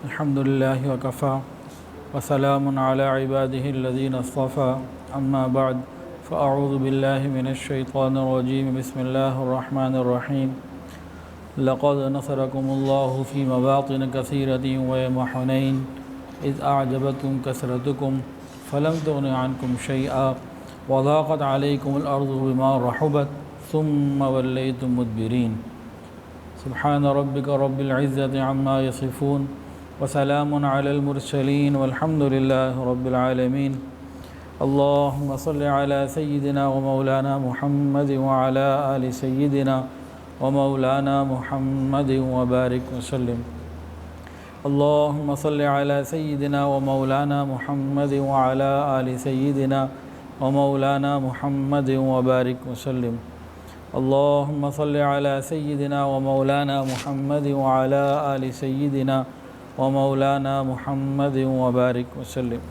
الحمد لله وكفى وسلام على عباده الذين اصطفى أما بعد فأعوذ بالله من الشيطان الرجيم بسم الله الرحمن الرحيم لقد نصركم الله في مواطن كثيرة ويوم حنين إذ أعجبتكم كثرتكم فلم تغن عنكم شيئا وضاقت عليكم الأرض بما رحبت ثم وليتم مدبرين سبحان ربك رب العزة عما يصفون وسلام على المرسلين والحمد لله رب العالمين اللهم صل على سيدنا ومولانا محمد وعلى آل سيدنا ومولانا محمد وبارك وسلم اللهم صل على سيدنا ومولانا محمد وعلى آل سيدنا ومولانا محمد وبارك وسلم اللهم صل على سيدنا ومولانا محمد وعلى آل سيدنا ومولانا محمد وبارك وسلم۔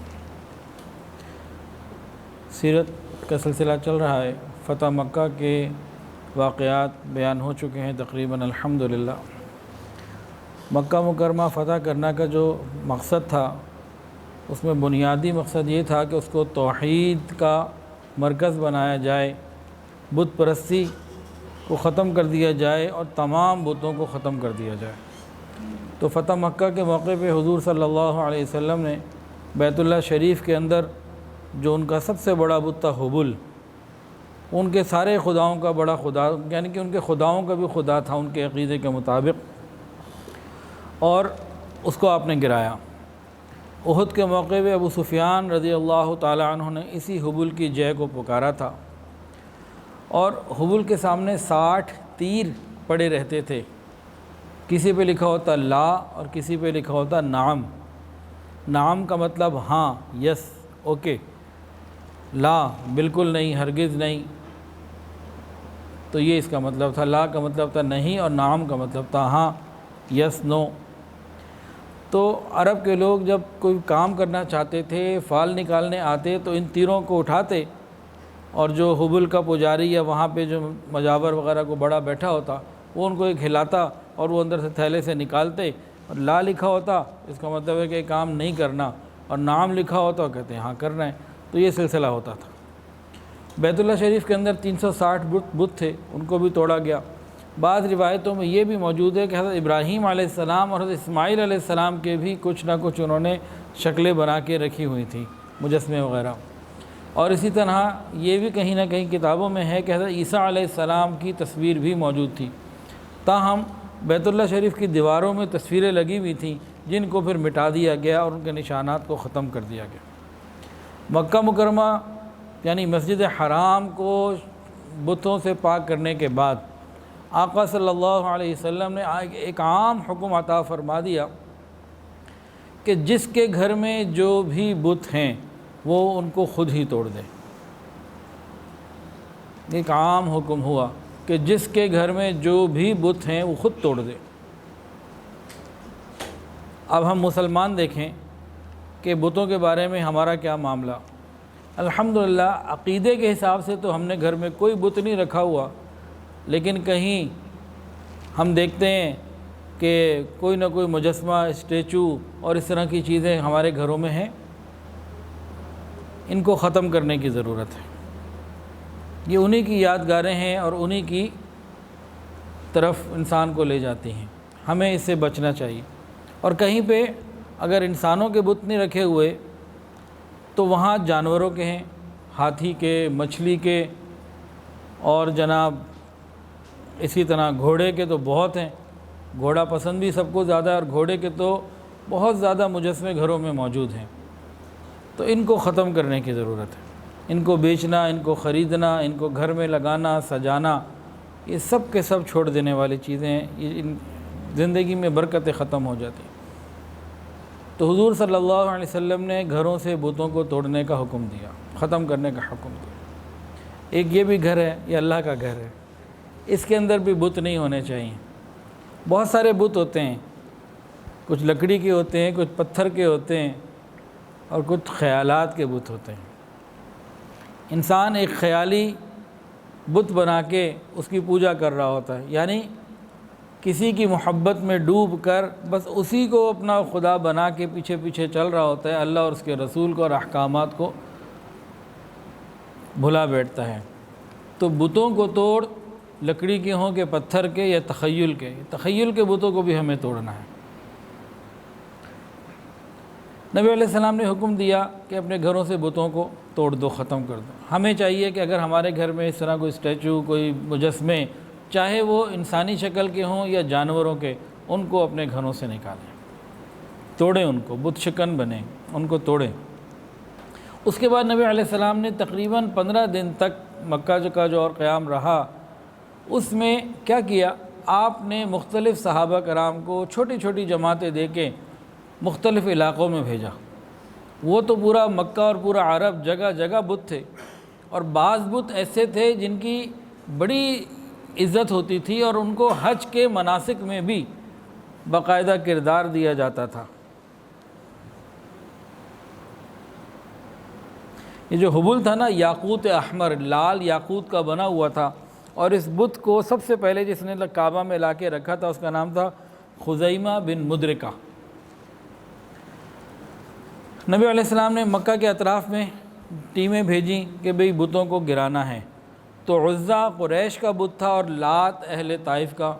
سیرت کا سلسلہ چل رہا ہے، فتح مکہ کے واقعات بیان ہو چکے ہیں تقریباً الحمدللہ۔ مکہ مکرمہ فتح کرنا کا جو مقصد تھا اس میں بنیادی مقصد یہ تھا کہ اس کو توحید کا مرکز بنایا جائے، بت پرستی کو ختم کر دیا جائے اور تمام بتوں کو ختم کر دیا جائے۔ تو فتح مکہ کے موقع پہ حضور صلی اللہ علیہ وسلم نے بیت اللہ شریف کے اندر جو ان کا سب سے بڑا بت تھا حبل، ان کے سارے خداؤں کا بڑا خدا، یعنی کہ ان کے خداؤں کا بھی خدا تھا ان کے عقیدے کے مطابق، اور اس کو آپ نے گرایا۔ احد کے موقع پہ ابو سفیان رضی اللہ تعالیٰ عنہ نے اسی حبل کی جے کو پکارا تھا، اور حبل کے سامنے 60 تیر پڑے رہتے تھے، کسی پہ لکھا ہوتا لا اور کسی پہ لکھا ہوتا نعم۔ نعم کا مطلب ہاں، یس، اوکے، لا بالکل نہیں، ہرگز نہیں، تو یہ اس کا مطلب تھا۔ لا کا مطلب تھا نہیں اور نعم کا مطلب تھا ہاں، یس، نو۔ تو عرب کے لوگ جب کوئی کام کرنا چاہتے تھے، فال نکالنے آتے تو ان تیروں کو اٹھاتے، اور جو حبل کا پجاری یا وہاں پہ جو مجاور وغیرہ کو بڑا بیٹھا ہوتا وہ ان کو ایک ہلاتا اور وہ اندر سے تھیلے سے نکالتے، اور لا لکھا ہوتا اس کا مطلب ہے کہ کام نہیں کرنا، اور نام لکھا ہوتا کہتے ہیں ہاں کرنا ہے۔ تو یہ سلسلہ ہوتا تھا۔ بیت اللہ شریف کے اندر 360 بت تھے، ان کو بھی توڑا گیا۔ بعض روایتوں میں یہ بھی موجود ہے کہ حضرت ابراہیم علیہ السلام اور حضرت اسماعیل علیہ السلام کے بھی کچھ نہ کچھ انہوں نے شکلیں بنا کے رکھی ہوئی تھیں، مجسمے وغیرہ۔ اور اسی طرح یہ بھی کہیں نہ کہیں کتابوں میں ہے کہ حضرت عیسیٰ علیہ السلام کی تصویر بھی موجود تھی، تاہم بیت اللہ شریف کی دیواروں میں تصویریں لگی ہوئی تھیں جن کو پھر مٹا دیا گیا اور ان کے نشانات کو ختم کر دیا گیا۔ مکہ مکرمہ یعنی مسجد حرام کو بتوں سے پاک کرنے کے بعد آقا صلی اللہ علیہ وسلم نے ایک عام حکم عطا فرما دیا کہ جس کے گھر میں جو بھی بت ہیں وہ ان کو خود ہی توڑ دیں۔ ایک عام حکم ہوا کہ جس کے گھر میں جو بھی بت ہیں وہ خود توڑ دیں۔ اب ہم مسلمان دیکھیں کہ بتوں کے بارے میں ہمارا کیا معاملہ۔ الحمدللہ عقیدے کے حساب سے تو ہم نے گھر میں کوئی بت نہیں رکھا ہوا، لیکن کہیں ہم دیکھتے ہیں کہ کوئی نہ کوئی مجسمہ، اسٹیچو اور اس طرح کی چیزیں ہمارے گھروں میں ہیں۔ ان کو ختم کرنے کی ضرورت ہے۔ یہ انہی کی یادگاریں ہیں اور انہی کی طرف انسان کو لے جاتی ہیں، ہمیں اس سے بچنا چاہیے۔ اور کہیں پہ اگر انسانوں کے بت نہیں رکھے ہوئے تو وہاں جانوروں کے ہیں، ہاتھی کے، مچھلی کے، اور جناب اسی طرح گھوڑے کے تو بہت ہیں، گھوڑا پسند بھی سب کو زیادہ ہے، اور گھوڑے کے تو بہت زیادہ مجسمے گھروں میں موجود ہیں۔ تو ان کو ختم کرنے کی ضرورت ہے۔ ان کو بیچنا، ان کو خریدنا، ان کو گھر میں لگانا، سجانا، یہ سب کے سب چھوڑ دینے والی چیزیں ہیں، ان زندگی میں برکتیں ختم ہو جاتی ہیں۔ تو حضور صلی اللہ علیہ وسلم نے گھروں سے بتوں کو توڑنے کا حکم دیا، ختم کرنے کا حکم دیا۔ ایک یہ بھی گھر ہے، یہ اللہ کا گھر ہے، اس کے اندر بھی بت نہیں ہونے چاہیے۔ بہت سارے بت ہوتے ہیں، کچھ لکڑی کے ہوتے ہیں، کچھ پتھر کے ہوتے ہیں، اور کچھ خیالات کے بت ہوتے ہیں۔ انسان ایک خیالی بت بنا کے اس کی پوجا کر رہا ہوتا ہے، یعنی کسی کی محبت میں ڈوب کر بس اسی کو اپنا خدا بنا کے پیچھے پیچھے چل رہا ہوتا ہے، اللہ اور اس کے رسول کو اور احکامات کو بھلا بیٹھتا ہے۔ تو بتوں کو توڑ، لکڑی کے ہوں کہ پتھر کے یا تخیل کے بتوں کو بھی ہمیں توڑنا ہے۔ نبی علیہ السلام نے حکم دیا کہ اپنے گھروں سے بتوں کو توڑ دو، ختم کر دو۔ ہمیں چاہیے کہ اگر ہمارے گھر میں اس طرح کوئی اسٹیچو، کوئی مجسمے، چاہے وہ انسانی شکل کے ہوں یا جانوروں کے، ان کو اپنے گھروں سے نکالیں، توڑیں، ان کو بت شکن بنیں، ان کو توڑیں۔ اس کے بعد نبی علیہ السلام نے تقریباً 15 دن تک مکہ کا جو اور قیام رہا، اس میں کیا کیا؟ آپ نے مختلف صحابہ کرام کو چھوٹی چھوٹی جماعتیں دے کے مختلف علاقوں میں بھیجا۔ وہ تو پورا مکہ اور پورا عرب جگہ جگہ بت تھے، اور بعض بت ایسے تھے جن کی بڑی عزت ہوتی تھی اور ان کو حج کے مناسک میں بھی باقاعدہ کردار دیا جاتا تھا۔ یہ جو حبل تھا نا، یاقوت احمر، لال یاقوت کا بنا ہوا تھا، اور اس بت کو سب سے پہلے جس نے کعبہ میں لا کے رکھا تھا اس کا نام تھا خزیمہ بن مدرکہ۔ نبی علیہ السلام نے مکہ کے اطراف میں ٹیمیں بھیجیں کہ بھئی بتوں کو گرانا ہے۔ تو عزا قریش کا بت تھا، اور لات اہل طائف کا،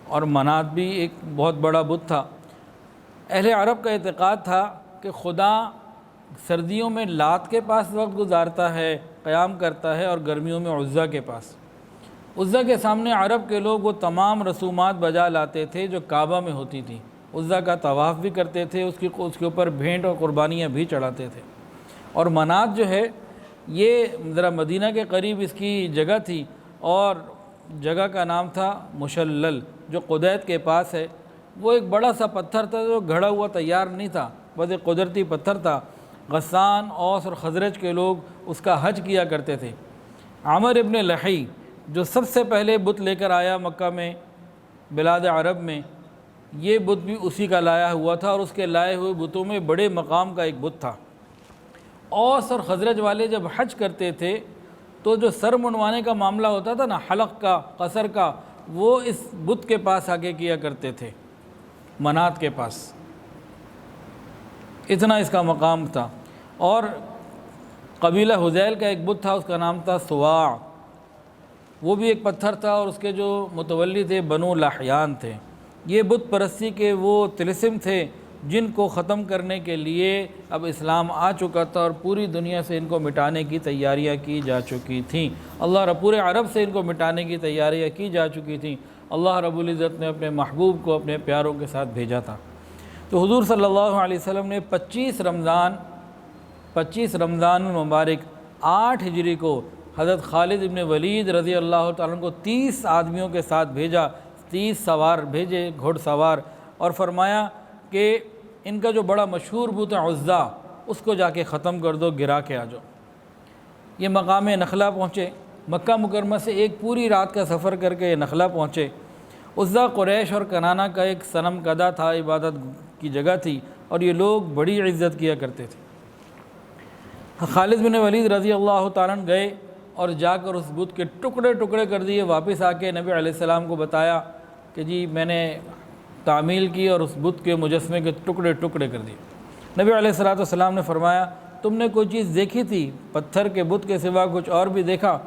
اور منات بھی ایک بہت بڑا بت تھا۔ اہل عرب کا اعتقاد تھا کہ خدا سردیوں میں لات کے پاس وقت گزارتا ہے، قیام کرتا ہے، اور گرمیوں میں عزا کے پاس۔ عزا کے سامنے عرب کے لوگ وہ تمام رسومات بجا لاتے تھے جو کعبہ میں ہوتی تھیں۔ عزا کا طواف بھی کرتے تھے، اس کے اوپر بھینٹ اور قربانیاں بھی چڑھاتے تھے۔ اور منات جو ہے یہ ذرا مدینہ کے قریب اس کی جگہ تھی، اور جگہ کا نام تھا مشلل، جو قدیت کے پاس ہے۔ وہ ایک بڑا سا پتھر تھا جو گھڑا ہوا تیار نہیں تھا، بس ایک قدرتی پتھر تھا۔ غسان، اوس اور خزرج کے لوگ اس کا حج کیا کرتے تھے۔ عامر ابن لحی جو سب سے پہلے بت لے کر آیا مکہ میں، بلاد عرب میں، یہ بت بھی اسی کا لایا ہوا تھا، اور اس کے لائے ہوئے بتوں میں بڑے مقام کا ایک بت تھا۔ اوس اور خزرج والے جب حج کرتے تھے تو جو سر منڈوانے کا معاملہ ہوتا تھا نا، حلق کا، قصر کا، وہ اس بت کے پاس آ کے کیا کرتے تھے، منات کے پاس۔ اتنا اس کا مقام تھا۔ اور قبیلہ حذیل کا ایک بت تھا، اس کا نام تھا سواع، وہ بھی ایک پتھر تھا، اور اس کے جو متولی تھے بنو لحیان تھے۔ یہ بت پرستی کے وہ طلسم تھے جن کو ختم کرنے کے لیے اب اسلام آ چکا تھا، اور پوری دنیا سے ان کو مٹانے کی تیاریاں کی جا چکی تھیں۔ پورے عرب سے ان کو مٹانے کی تیاریاں کی جا چکی تھیں۔ اللہ رب العزت نے اپنے محبوب کو اپنے پیاروں کے ساتھ بھیجا تھا۔ تو حضور صلی اللہ علیہ وسلم نے 25 رمضان المبارک 8 ہجری کو حضرت خالد ابن ولید رضی اللہ تعالیٰ عنہ کو 30 آدمیوں کے ساتھ بھیجا، 30 سوار بھیجے، گھوڑ سوار، اور فرمایا کہ ان کا جو بڑا مشہور بت ہے عزا، اس کو جا کے ختم کر دو، گرا کے آ جاؤ۔ یہ مقام نخلہ پہنچے، مکہ مکرمہ سے ایک پوری رات کا سفر کر کے یہ نخلہ پہنچے۔ عزا قریش اور کنانہ کا ایک صنم کدہ تھا، عبادت کی جگہ تھی، اور یہ لوگ بڑی عزت کیا کرتے تھے۔ خالد بن ولید رضی اللہ تعالیٰ عنہ گئے اور جا کر اس بت کے ٹکڑے ٹکڑے کر دیے۔ واپس آ کے نبی علیہ السلام کو بتایا کہ جی میں نے تعمیل کی اور اس بت کے مجسمے کے ٹکڑے ٹکڑے کر دیے۔ نبی علیہ السلام نے فرمایا تم نے کوئی چیز دیکھی تھی پتھر کے بت کے سوا کچھ اور بھی دیکھا؟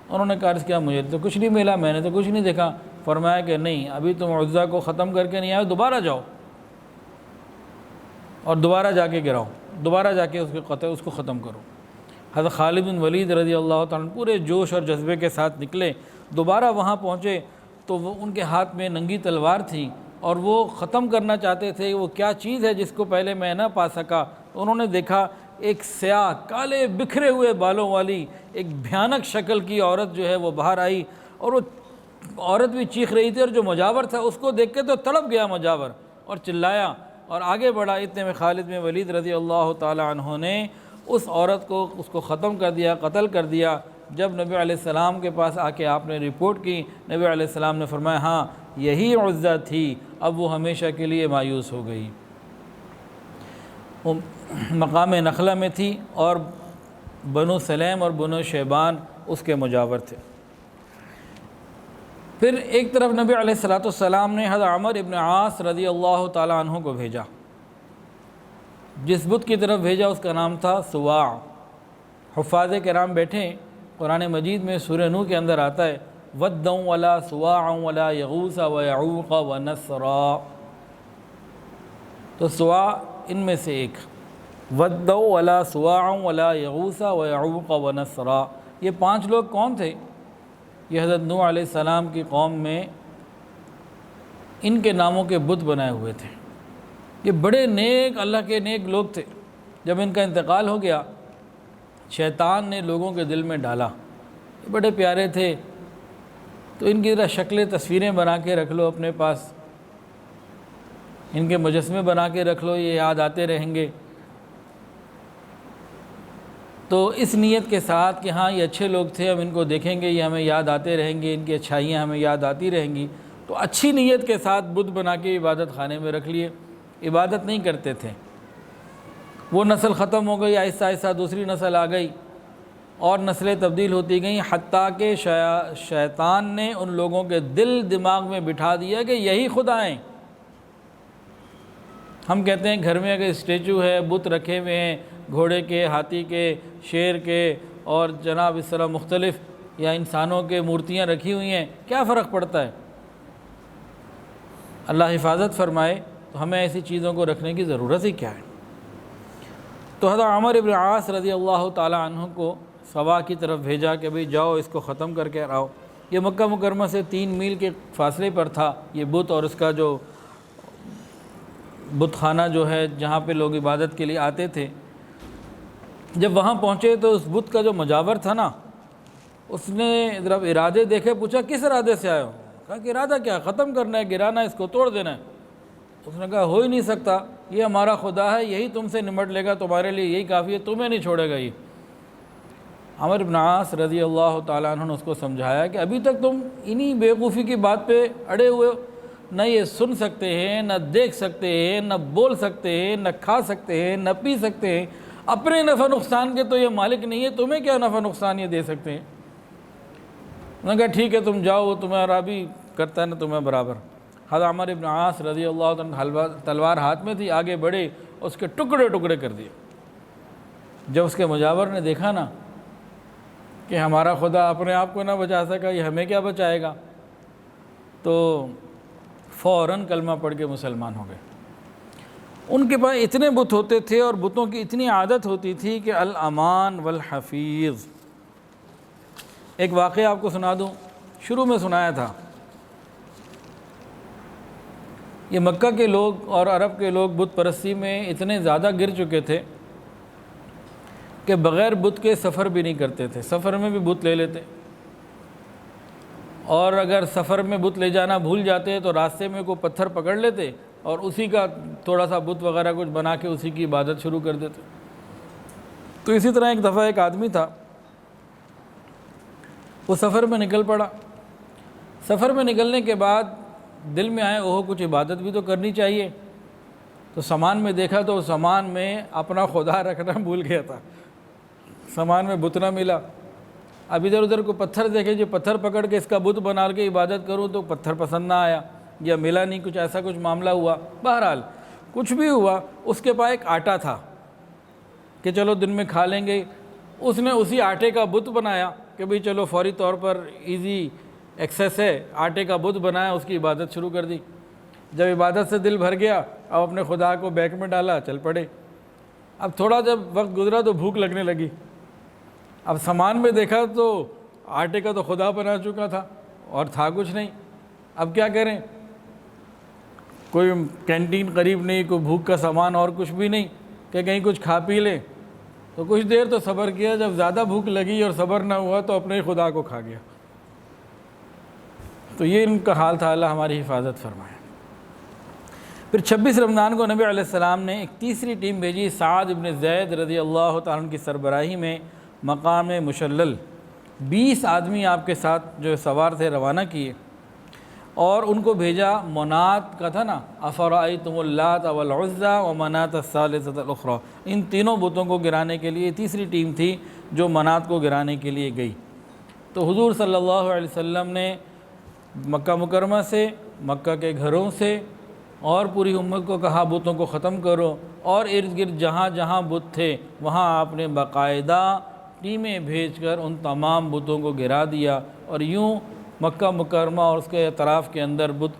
انہوں نے کہا کیا مجھے تو کچھ نہیں ملا، میں نے تو کچھ نہیں دیکھا۔ فرمایا کہ نہیں، ابھی تم عزا کو ختم کر کے نہیں آئے، دوبارہ جاؤ اور دوبارہ جا کے گراؤ، دوبارہ جا کے اس کو ختم کرو۔ حضرت خالد بن ولید رضی اللہ تعالیٰ عنہ پورے جوش اور جذبے کے ساتھ نکلے، دوبارہ وہاں پہنچے تو وہ ان کے ہاتھ میں ننگی تلوار تھی، اور وہ ختم کرنا چاہتے تھے وہ کیا چیز ہے جس کو پہلے میں نہ پا سکا۔ انہوں نے دیکھا ایک سیاہ کالے بکھرے ہوئے بالوں والی ایک بھیانک شکل کی عورت جو ہے وہ باہر آئی، اور وہ عورت بھی چیخ رہی تھی، اور جو مجاور تھا اس کو دیکھ کے تو تڑپ گیا مجاور اور چلایا اور آگے بڑھا۔ اتنے میں خالد بن ولید رضی اللہ تعالی عنہ نے اس عورت کو ختم کر دیا، قتل کر دیا۔ جب نبی علیہ السلام کے پاس آ کے آپ نے رپورٹ کی، نبی علیہ السلام نے فرمایا ہاں یہی عزا تھی، اب وہ ہمیشہ کے لیے مایوس ہو گئی۔ وہ مقام نخلہ میں تھی، اور بنو سلیم اور بنو شیبان اس کے مجاور تھے۔ پھر ایک طرف نبی علیہ الصلوۃ والسلام نے حضرت عمر ابن عاص رضی اللہ تعالیٰ عنہ کو بھیجا. جس بت کی طرف بھیجا اس کا نام تھا سواع. حفاظ کرام بیٹھے ہیں، قرآن مجید میں سورہ نوح کے اندر آتا ہے وَدًّا وَلَا سُوَاعًا وَلَا يَغُوثَ وَيَعُوقَ وَنَسْرًا. تو سواع ان میں سے ایک. وَدًّا وَلَا سُوَاعًا وَلَا يَغُوثَ وَيَعُوقَ وَنَسْرًا. یہ 5 لوگ کون تھے؟ یہ حضرت نوح علیہ السلام کی قوم میں ان کے ناموں کے بت بنائے ہوئے تھے. یہ بڑے نیک، اللہ کے نیک لوگ تھے. جب ان کا انتقال ہو گیا، شیطان نے لوگوں کے دل میں ڈالا، یہ بڑے پیارے تھے تو ان کی ذرا شکلیں تصویریں بنا کے رکھ لو اپنے پاس، ان کے مجسمے بنا کے رکھ لو، یہ یاد آتے رہیں گے. تو اس نیت کے ساتھ کہ ہاں یہ اچھے لوگ تھے، ہم ان کو دیکھیں گے، یہ ہمیں یاد آتے رہیں گے، ان کی اچھائیاں ہمیں یاد آتی رہیں گی، تو اچھی نیت کے ساتھ بت بنا کے عبادت خانے میں رکھ لیے. عبادت نہیں کرتے تھے. وہ نسل ختم ہو گئی، آہستہ آہستہ دوسری نسل آ گئی اور نسلیں تبدیل ہوتی گئیں، حتیٰ کہ شیطان نے ان لوگوں کے دل دماغ میں بٹھا دیا کہ یہی خدا ہیں. ہم کہتے ہیں گھر میں اگر اسٹیچو ہے، بت رکھے ہوئے ہیں، گھوڑے کے، ہاتھی کے، شیر کے اور جناب اس طرح مختلف یا انسانوں کے مورتیاں رکھی ہوئی ہیں، کیا فرق پڑتا ہے؟ اللہ حفاظت فرمائے. تو ہمیں ایسی چیزوں کو رکھنے کی ضرورت ہی کیا ہے؟ تو حضرت عمر ابن عاص رضی اللہ تعالیٰ عنہ کو سوا کی طرف بھیجا کہ بھئی جاؤ اس کو ختم کر کے آؤ. یہ مکہ مکرمہ سے 3 میل کے فاصلے پر تھا یہ بت، اور اس کا جو بت خانہ جو ہے جہاں پہ لوگ عبادت کے لیے آتے تھے. جب وہاں پہنچے تو اس بت کا جو مجاور تھا نا، اس نے ذرا ارادے دیکھے، پوچھا کس ارادے سے آئے ہو؟ کہا کہ ارادہ کیا، ختم کرنا ہے، گرانا ہے، اس کو توڑ دینا ہے. اس نے کہا ہو ہی نہیں سکتا، یہ ہمارا خدا ہے، یہی تم سے نمٹ لے گا، تمہارے لیے یہی کافی ہے، تمہیں نہیں چھوڑے گا. یہ عمر بن عاص رضی اللہ تعالیٰ عنہ نے اس کو سمجھایا کہ ابھی تک تم انہی بیوقوفی کی بات پہ اڑے ہوئے ہو، نہ یہ سن سکتے ہیں، نہ دیکھ سکتے ہیں، نہ بول سکتے ہیں، نہ کھا سکتے ہیں، نہ پی سکتے ہیں، اپنے نفع نقصان کے تو یہ مالک نہیں ہے، تمہیں کیا نفع نقصان یہ دے سکتے ہیں؟ انہوں نے کہا ٹھیک ہے تم جاؤ، وہ تمہارا بھی کرتا ہے نا تمہیں برابر. حضرت عمر ابن عاص رضی اللہ عنہ تلوار ہاتھ میں تھی، آگے بڑھے، اس کے ٹکڑے ٹکڑے کر دیے. جب اس کے مجاور نے دیکھا نا کہ ہمارا خدا اپنے آپ کو نہ بچا سکا، یہ ہمیں کیا بچائے گا، تو فوراً کلمہ پڑھ کے مسلمان ہو گئے. ان کے پاس اتنے بت ہوتے تھے اور بتوں کی اتنی عادت ہوتی تھی کہ الامان والحفیظ. ایک واقعہ آپ کو سنا دوں، شروع میں سنایا تھا. یہ مکہ کے لوگ اور عرب کے لوگ بت پرستی میں اتنے زیادہ گر چکے تھے کہ بغیر بت کے سفر بھی نہیں کرتے تھے. سفر میں بھی بت لے لیتے، اور اگر سفر میں بت لے جانا بھول جاتے تو راستے میں کوئی پتھر پکڑ لیتے اور اسی کا تھوڑا سا بت وغیرہ کچھ بنا کے اسی کی عبادت شروع کر دیتے. تو اسی طرح ایک دفعہ ایک آدمی تھا، وہ سفر میں نکل پڑا. سفر میں نکلنے کے بعد دل میں آئے اوہ کچھ عبادت بھی تو کرنی چاہیے. تو سامان میں دیکھا تو سامان میں اپنا خدا رکھنا بھول گیا تھا، سامان میں بت نہ ملا. اب ادھر ادھر کو پتھر دیکھے، جو پتھر پکڑ کے اس کا بت بنا کے عبادت کروں تو پتھر پسند نہ آیا یا ملا نہیں، کچھ ایسا کچھ معاملہ ہوا. بہرحال کچھ بھی ہوا، اس کے پاس ایک آٹا تھا کہ چلو دن میں کھا لیں گے. اس نے اسی آٹے کا بت بنایا کہ بھئی چلو فوری طور پر ایزی ایکسیس ہے، آٹے کا بت بنایا، اس کی عبادت شروع کر دی. جب عبادت سے دل بھر گیا، اب اپنے خدا کو بیک میں ڈالا، چل پڑے. اب تھوڑا جب وقت گزرا تو بھوک لگنے لگی. اب سامان میں دیکھا تو آٹے کا تو خدا بنا چکا تھا اور تھا کچھ نہیں. اب کیا کریں، کوئی کینٹین قریب نہیں، کوئی بھوک کا سامان اور کچھ بھی نہیں کہ کہیں کچھ کھا پی لیں. تو کچھ دیر تو صبر کیا، جب زیادہ بھوک لگی اور صبر نہ ہوا تو اپنے خدا کو کھا گیا. تو یہ ان کا حال تھا. اللہ ہماری حفاظت فرمائے. پھر 26 رمضان کو نبی علیہ السلام نے ایک تیسری ٹیم بھیجی، سعد ابن زید رضی اللہ تعالیٰ عنہ کی سربراہی میں مقام مشلل. 20 آدمی آپ کے ساتھ جو سوار تھے روانہ کیے اور ان کو بھیجا. منات کا تھا نا، افرأیتم اللات والعزی ومنات الثالثۃ الاخری، ان تینوں بتوں کو گرانے کے لیے تیسری ٹیم تھی جو منات کو گرانے کے لیے گئی. تو حضور صلی اللہ علیہ وسلم نے مکہ مکرمہ سے، مکہ کے گھروں سے، اور پوری امت کو کہا بتوں کو ختم کرو، اور ارد گرد جہاں جہاں بت تھے وہاں آپ نے باقاعدہ ٹیمیں بھیج کر ان تمام بتوں کو گرا دیا، اور یوں مکہ مکرمہ اور اس کے اطراف کے اندر بت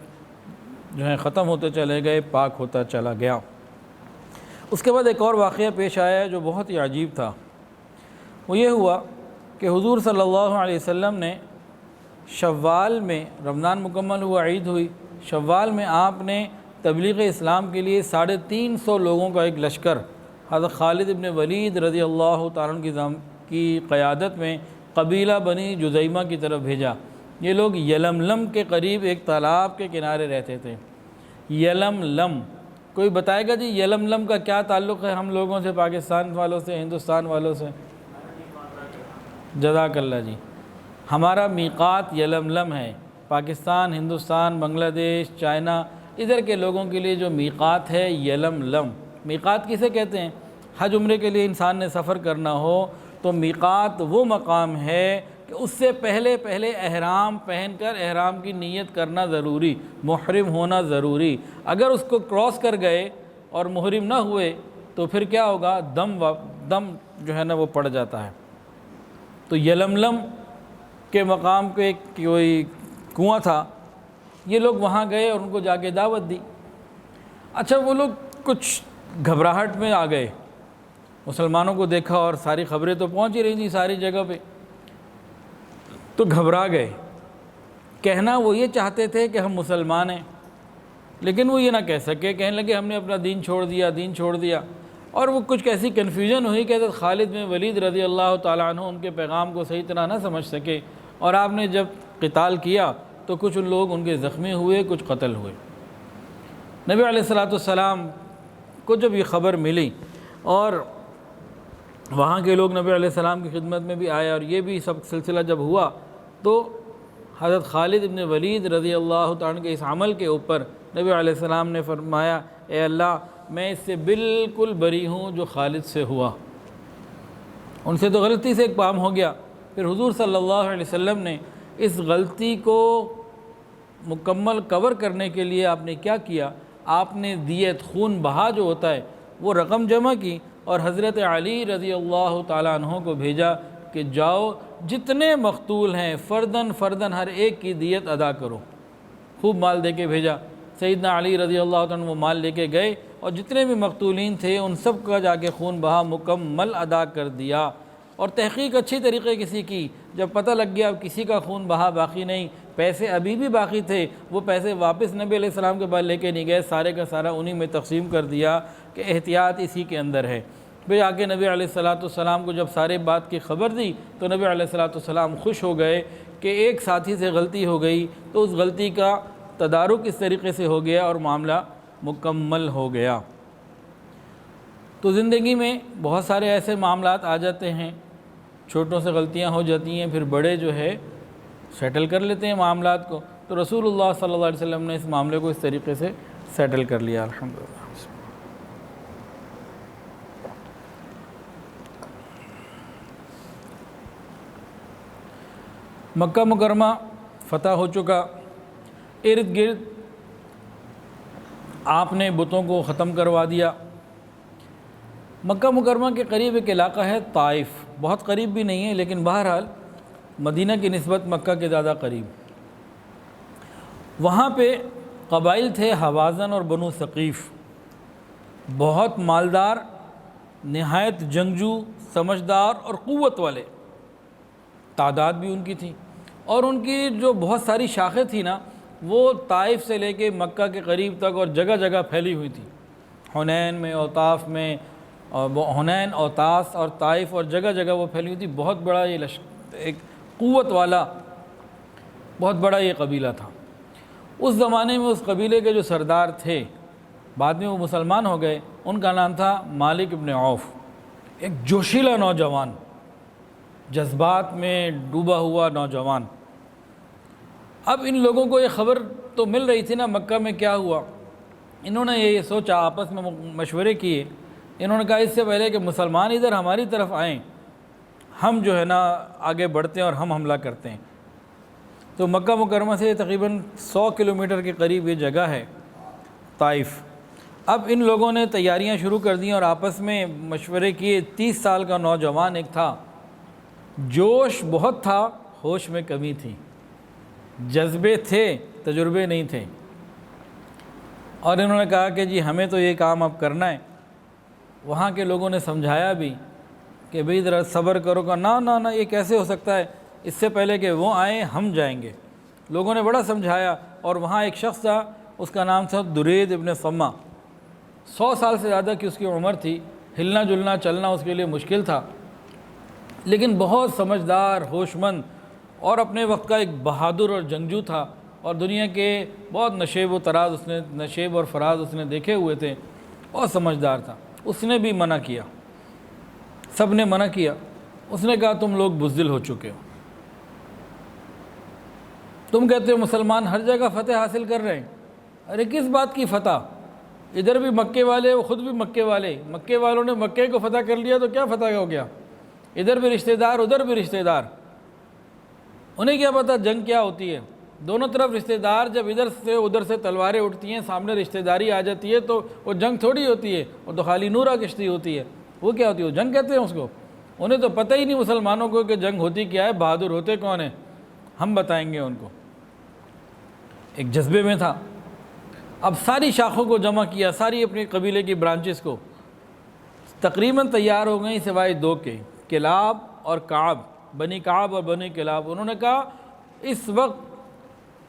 جو ہیں ختم ہوتے چلے گئے، پاک ہوتا چلا گیا۔ اس کے بعد ایک اور واقعہ پیش آیا ہے جو بہت ہی عجیب تھا۔ وہ یہ ہوا کہ حضور صلی اللہ علیہ وسلم نے شوال میں، رمضان مکمل ہوا، عید ہوئی، شوال میں آپ نے تبلیغ اسلام کے لیے 350 لوگوں کا ایک لشکر حضرت خالد ابن ولید رضی اللہ تعالیٰ عنہ کی قیادت میں قبیلہ بنی جذیمہ کی طرف بھیجا۔ یہ لوگ یلملم کے قریب ایک تالاب کے کنارے رہتے تھے۔ یلملم، کوئی بتائے گا جی یلملم کا کیا تعلق ہے ہم لوگوں سے، پاکستان والوں سے، ہندوستان والوں سے؟ جزاک اللہ جی۔ ہمارا میقات یلملم ہے۔ پاکستان، ہندوستان، بنگلہ دیش، چائنا، ادھر کے لوگوں کے لیے جو میقات ہے یلملم۔ میقات کسے کہتے ہیں؟ حج عمرے کے لیے انسان نے سفر کرنا ہو تو میقات وہ مقام ہے کہ اس سے پہلے احرام پہن کر احرام کی نیت کرنا ضروری، محرم ہونا ضروری۔ اگر اس کو کراس کر گئے اور محرم نہ ہوئے تو پھر کیا ہوگا؟ دم جو ہے نا وہ پڑ جاتا ہے۔ تو یلملم کے مقام پہ کوئی کنواں تھا، یہ لوگ وہاں گئے اور ان کو جا کے دعوت دی۔ اچھا، وہ لوگ کچھ گھبراہٹ میں آ گئے، مسلمانوں کو دیکھا اور ساری خبریں تو پہنچ ہی رہی تھیں ساری جگہ پہ، تو گھبرا گئے۔ کہنا وہ یہ چاہتے تھے کہ ہم مسلمان ہیں، لیکن وہ یہ نہ کہہ سکے، کہنے لگے ہم نے اپنا دین چھوڑ دیا۔ اور وہ کچھ ایسی کنفیوژن ہوئی کہ حضرت خالد بن ولید رضی اللہ تعالیٰ عنہ ان کے پیغام کو صحیح طرح نہ سمجھ سکے، اور آپ نے جب قتال کیا تو کچھ لوگ ان کے زخمی ہوئے، کچھ قتل ہوئے۔ نبی علیہ السلام کو جب یہ خبر ملی اور وہاں کے لوگ نبی علیہ السلام کی خدمت میں بھی آئے اور یہ بھی سب سلسلہ جب ہوا، تو حضرت خالد بن ولید رضی اللہ تعالیٰ عنہ کے اس عمل کے اوپر نبی علیہ السلام نے فرمایا، اے اللہ میں اس سے بالکل بری ہوں جو خالد سے ہوا، ان سے تو غلطی سے ایک کام ہو گیا۔ پھر حضور صلی اللہ علیہ وسلم نے اس غلطی کو مکمل کور کرنے کے لیے آپ نے کیا کیا؟ آپ نے دیت، خون بہا جو ہوتا ہے، وہ رقم جمع کی اور حضرت علی رضی اللہ تعالیٰ عنہ کو بھیجا کہ جاؤ جتنے مقتول ہیں فرداً ہر ایک کی دیت ادا کرو۔ خوب مال دے کے بھیجا۔ سیدنا علی رضی اللہ تعالیٰ عنہ وہ مال لے کے گئے اور جتنے بھی مقتولین تھے ان سب کا جا کے خون بہا مکمل ادا کر دیا۔ اور تحقیق اچھی طریقے کسی کی، جب پتہ لگ گیا اب کسی کا خون بہا باقی نہیں، پیسے ابھی بھی باقی تھے، وہ پیسے واپس نبی علیہ السلام کے بعد لے کے نہیں گئے، سارے کا سارا انہی میں تقسیم کر دیا کہ احتیاط اسی کے اندر ہے۔ پھر آ کے نبی علیہ السلام کو جب سارے بات کی خبر دی تو نبی علیہ السلام خوش ہو گئے کہ ایک ساتھی سے غلطی ہو گئی، تو اس غلطی کا تدارک اس طریقے سے ہو گیا اور معاملہ مکمل ہو گیا۔ تو زندگی میں بہت سارے ایسے معاملات آ جاتے ہیں، چھوٹوں سے غلطیاں ہو جاتی ہیں، پھر بڑے جو ہے سیٹل کر لیتے ہیں معاملات کو۔ تو رسول اللہ صلی اللہ علیہ وسلم نے اس معاملے کو اس طریقے سے سیٹل کر لیا، الحمدللہ۔ مکہ مکرمہ فتح ہو چکا، ارد گرد آپ نے بتوں کو ختم کروا دیا۔ مکہ مکرمہ کے قریب ایک علاقہ ہے طائف، بہت قریب بھی نہیں ہے لیکن بہرحال مدینہ کی نسبت مکہ کے زیادہ قریب۔ وہاں پہ قبائل تھے حوازن اور بنو ثقیف، بہت مالدار، نہایت جنگجو، سمجھدار اور قوت والے، تعداد بھی ان کی تھی، اور ان کی جو بہت ساری شاخیں تھیں نا وہ طائف سے لے کے مکہ کے قریب تک اور جگہ جگہ پھیلی ہوئی تھی۔ حنین میں، اوطاف میں، اور حنین، اوطاس اور طائف اور جگہ جگہ وہ پھیلی ہوئی تھی۔ بہت بڑا یہ ایک قوت والا بہت بڑا یہ قبیلہ تھا۔ اس زمانے میں اس قبیلے کے جو سردار تھے، بعد میں وہ مسلمان ہو گئے، ان کا نام تھا مالک ابن عوف، ایک جوشیلا نوجوان، جذبات میں ڈوبا ہوا نوجوان۔ اب ان لوگوں کو یہ خبر تو مل رہی تھی نا مکہ میں کیا ہوا، انہوں نے یہ سوچا، آپس میں مشورے کیے، انہوں نے کہا اس سے پہلے کہ مسلمان ادھر ہماری طرف آئیں، ہم جو ہے نا آگے بڑھتے ہیں اور ہم حملہ کرتے ہیں۔ تو مکہ مکرمہ سے تقریباً 100 کلومیٹر کے قریب یہ جگہ ہے طائف۔ اب ان لوگوں نے تیاریاں شروع کر دیں اور آپس میں مشورے کیے۔ 30 سال کا نوجوان ایک تھا، جوش بہت تھا، ہوش میں کمی تھی، جذبے تھے، تجربے نہیں تھے، اور انہوں نے کہا کہ جی ہمیں تو یہ کام اب کرنا ہے۔ وہاں کے لوگوں نے سمجھایا بھی کہ بھئی ذرا صبر کرو گا، نہ یہ کیسے ہو سکتا ہے، اس سے پہلے کہ وہ آئیں ہم جائیں گے۔ لوگوں نے بڑا سمجھایا، اور وہاں ایک شخص تھا، اس کا نام تھا درید ابن صمہ۔ 100 سال سے زیادہ کی اس کی عمر تھی، ہلنا جلنا چلنا اس کے لیے مشکل تھا، لیکن بہت سمجھدار، ہوش مند، اور اپنے وقت کا ایک بہادر اور جنگجو تھا، اور دنیا کے بہت نشیب اور فراز اس نے دیکھے ہوئے تھے، بہت سمجھدار تھا۔ اس نے بھی منع کیا، سب نے منع کیا۔ اس نے کہا تم لوگ بزدل ہو چکے ہو، تم کہتے ہو مسلمان ہر جگہ فتح حاصل کر رہے ہیں، ارے کس بات کی فتح؟ ادھر بھی مکے والے، وہ خود بھی مکے والے، مکے والوں نے مکے کو فتح کر لیا تو کیا فتح ہو گیا؟ ادھر بھی رشتہ دار، ادھر بھی رشتہ دار، انہیں کیا پتہ جنگ کیا ہوتی ہے؟ دونوں طرف رشتہ دار، جب ادھر سے ادھر سے تلواریں اٹھتی ہیں، سامنے رشتہ داری آ جاتی ہے تو وہ جنگ تھوڑی ہوتی ہے، وہ تو خالی نورہ کشتی ہوتی ہے۔ وہ کیا ہوتی ہے؟ وہ جنگ کہتے ہیں اس کو۔ انہیں تو پتہ ہی نہیں مسلمانوں کو کہ جنگ ہوتی کیا ہے، بہادر ہوتے کون ہیں، ہم بتائیں گے ان کو۔ ایک جذبے میں تھا۔ اب ساری شاخوں کو جمع کیا، ساری اپنے قبیلے کی برانچز کو، تقریباً تیار ہو گئیں سوائے 2 کے، کلاب اور کعب، بنی کعب اور بنی کلاب۔ انہوں نے کہا اس وقت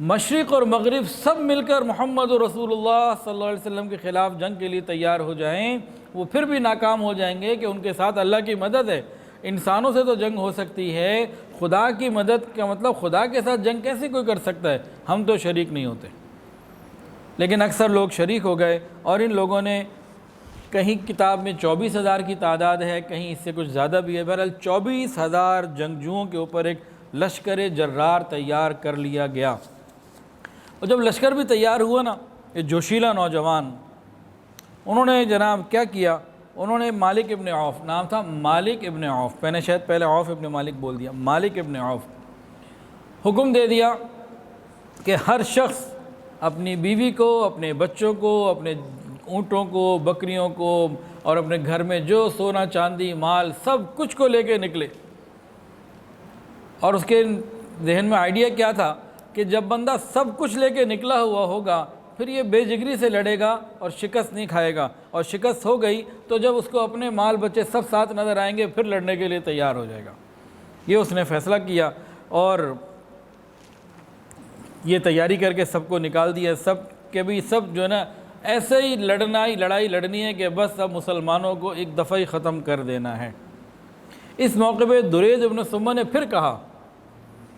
مشرق اور مغرب سب مل کر محمد رسول اللہ صلی اللہ علیہ وسلم کے خلاف جنگ کے لیے تیار ہو جائیں، وہ پھر بھی ناکام ہو جائیں گے کہ ان کے ساتھ اللہ کی مدد ہے۔ انسانوں سے تو جنگ ہو سکتی ہے، خدا کی مدد کا مطلب خدا کے ساتھ جنگ کیسے کوئی کر سکتا ہے؟ ہم تو شریک نہیں ہوتے۔ لیکن اکثر لوگ شریک ہو گئے، اور ان لوگوں نے، کہیں کتاب میں 24,000 کی تعداد ہے، کہیں اس سے کچھ زیادہ بھی ہے، بہرحال 24,000 جنگجوؤں کے اوپر ایک لشکر جرار تیار کر لیا گیا۔ اور جب لشکر بھی تیار ہوا نا، یہ جوشیلا نوجوان، انہوں نے جناب کیا کیا؟ انہوں نے مالک ابن عوف، نام تھا مالک ابن عوف، میں نے شاید پہلے عوف ابن مالک بول دیا، مالک ابن عوف، حکم دے دیا کہ ہر شخص اپنی بیوی کو، اپنے بچوں کو، اپنے اونٹوں کو، بکریوں کو، اور اپنے گھر میں جو سونا چاندی مال سب کچھ کو لے کے نکلے۔ اور اس کے ذہن میں آئیڈیا کیا تھا کہ جب بندہ سب کچھ لے کے نکلا ہوا ہوگا، پھر یہ بے جگری سے لڑے گا اور شکست نہیں کھائے گا، اور شکست ہو گئی تو جب اس کو اپنے مال بچے سب ساتھ نظر آئیں گے، پھر لڑنے کے لیے تیار ہو جائے گا۔ یہ اس نے فیصلہ کیا، اور یہ تیاری کر کے سب کو نکال دیا، سب کے بھی سب جو ہے نا ایسے ہی لڑائی لڑنی ہے کہ بس اب مسلمانوں کو ایک دفعہ ہی ختم کر دینا ہے۔ اس موقع پہ درید ابن صمہ نے پھر کہا،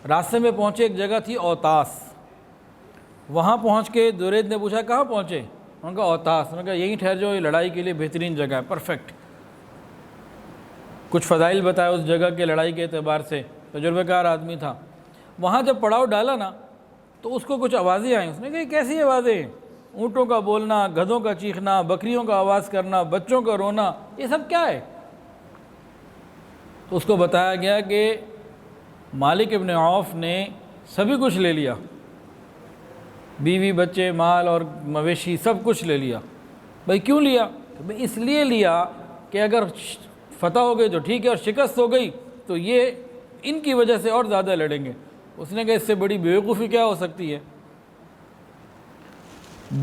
راستے میں پہنچے، ایک جگہ تھی اوتاس، وہاں پہنچ کے درید نے پوچھا کہاں پہنچے؟ انہوں نے کہا اوتاس۔ انہوں نے کہا یہیں ٹھہر جاؤ، یہ لڑائی کے لیے بہترین جگہ ہے، پرفیکٹ۔ کچھ فضائل بتایا اس جگہ کے لڑائی کے اعتبار سے، تجربہ کار آدمی تھا۔ وہاں جب پڑاؤ ڈالا نا تو اس کو کچھ آوازیں آئیں، اس نے کہا یہ کیسی آوازیں؟ اونٹوں کا بولنا، گدھوں کا چیخنا، بکریوں کا آواز کرنا، بچوں کا رونا، یہ سب کیا ہے؟ تو اس کو بتایا گیا کہ مالک ابن عوف نے سبھی کچھ لے لیا، بیوی بچے مال اور مویشی سب کچھ لے لیا۔ بھئی کیوں لیا؟ بھئی اس لیے لیا کہ اگر فتح ہو گئی تو ٹھیک ہے، اور شکست ہو گئی تو یہ ان کی وجہ سے اور زیادہ لڑیں گے۔ اس نے کہا اس سے بڑی بیوقوفی کیا ہو سکتی ہے؟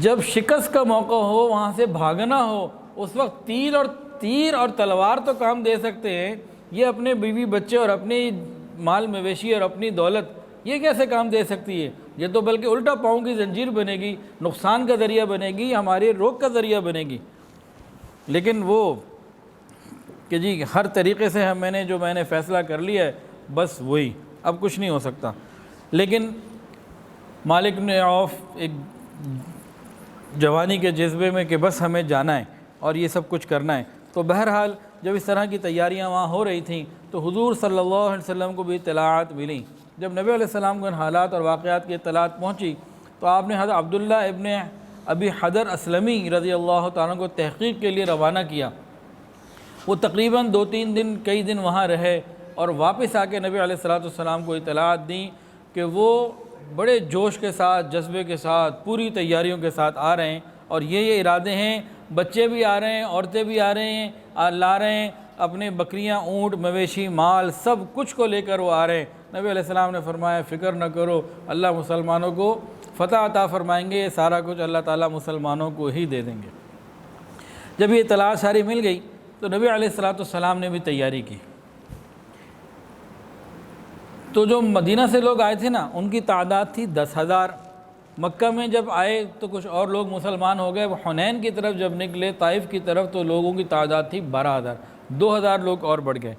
جب شکست کا موقع ہو، وہاں سے بھاگنا ہو، اس وقت تیر اور تلوار تو کام دے سکتے ہیں، یہ اپنے بیوی بچے اور اپنی مال مویشی اور اپنی دولت یہ کیسے کام دے سکتی ہے؟ یہ تو بلکہ الٹا پاؤں کی زنجیر بنے گی، نقصان کا ذریعہ بنے گی، ہمارے روک کا ذریعہ بنے گی۔ لیکن وہ کہ جی ہر طریقے سے میں نے فیصلہ کر لیا ہے، بس وہی، اب کچھ نہیں ہو سکتا۔ لیکن مالک بن عوف ایک جوانی کے جذبے میں کہ بس ہمیں جانا ہے اور یہ سب کچھ کرنا ہے۔ تو بہرحال جب اس طرح کی تیاریاں وہاں ہو رہی تھیں تو حضور صلی اللہ علیہ وسلم کو بھی اطلاعات ملیں۔ جب نبی علیہ السلام کو ان حالات اور واقعات کی اطلاعات پہنچی تو آپ نے حضرت عبداللہ ابن ابی حدر اسلمی رضی اللہ تعالیٰ کو تحقیق کے لیے روانہ کیا۔ وہ تقریباً 2-3 دن کئی دن وہاں رہے، اور واپس آ کے نبی علیہ السلام کو اطلاعات دیں کہ وہ بڑے جوش کے ساتھ، جذبے کے ساتھ، پوری تیاریوں کے ساتھ آ رہے ہیں، اور یہ ارادے ہیں، بچے بھی آ رہے ہیں، عورتیں بھی آ رہے ہیں، لا رہے ہیں اپنے بکریاں، اونٹ، مویشی، مال، سب کچھ کو لے کر وہ آ رہے ہیں۔ نبی علیہ السلام نے فرمایا فکر نہ کرو، اللہ مسلمانوں کو فتح عطا فرمائیں گے، یہ سارا کچھ اللہ تعالیٰ مسلمانوں کو ہی دے دیں گے۔ جب یہ اطلاع ساری مل گئی تو نبی علیہ السلام نے بھی تیاری کی۔ تو جو مدینہ سے لوگ آئے تھے نا، ان کی تعداد تھی 10,000۔ مکہ میں جب آئے تو کچھ اور لوگ مسلمان ہو گئے، وہ حنین کی طرف جب نکلے، طائف کی طرف، تو لوگوں کی تعداد تھی 12,000، 2,000 لوگ اور بڑھ گئے،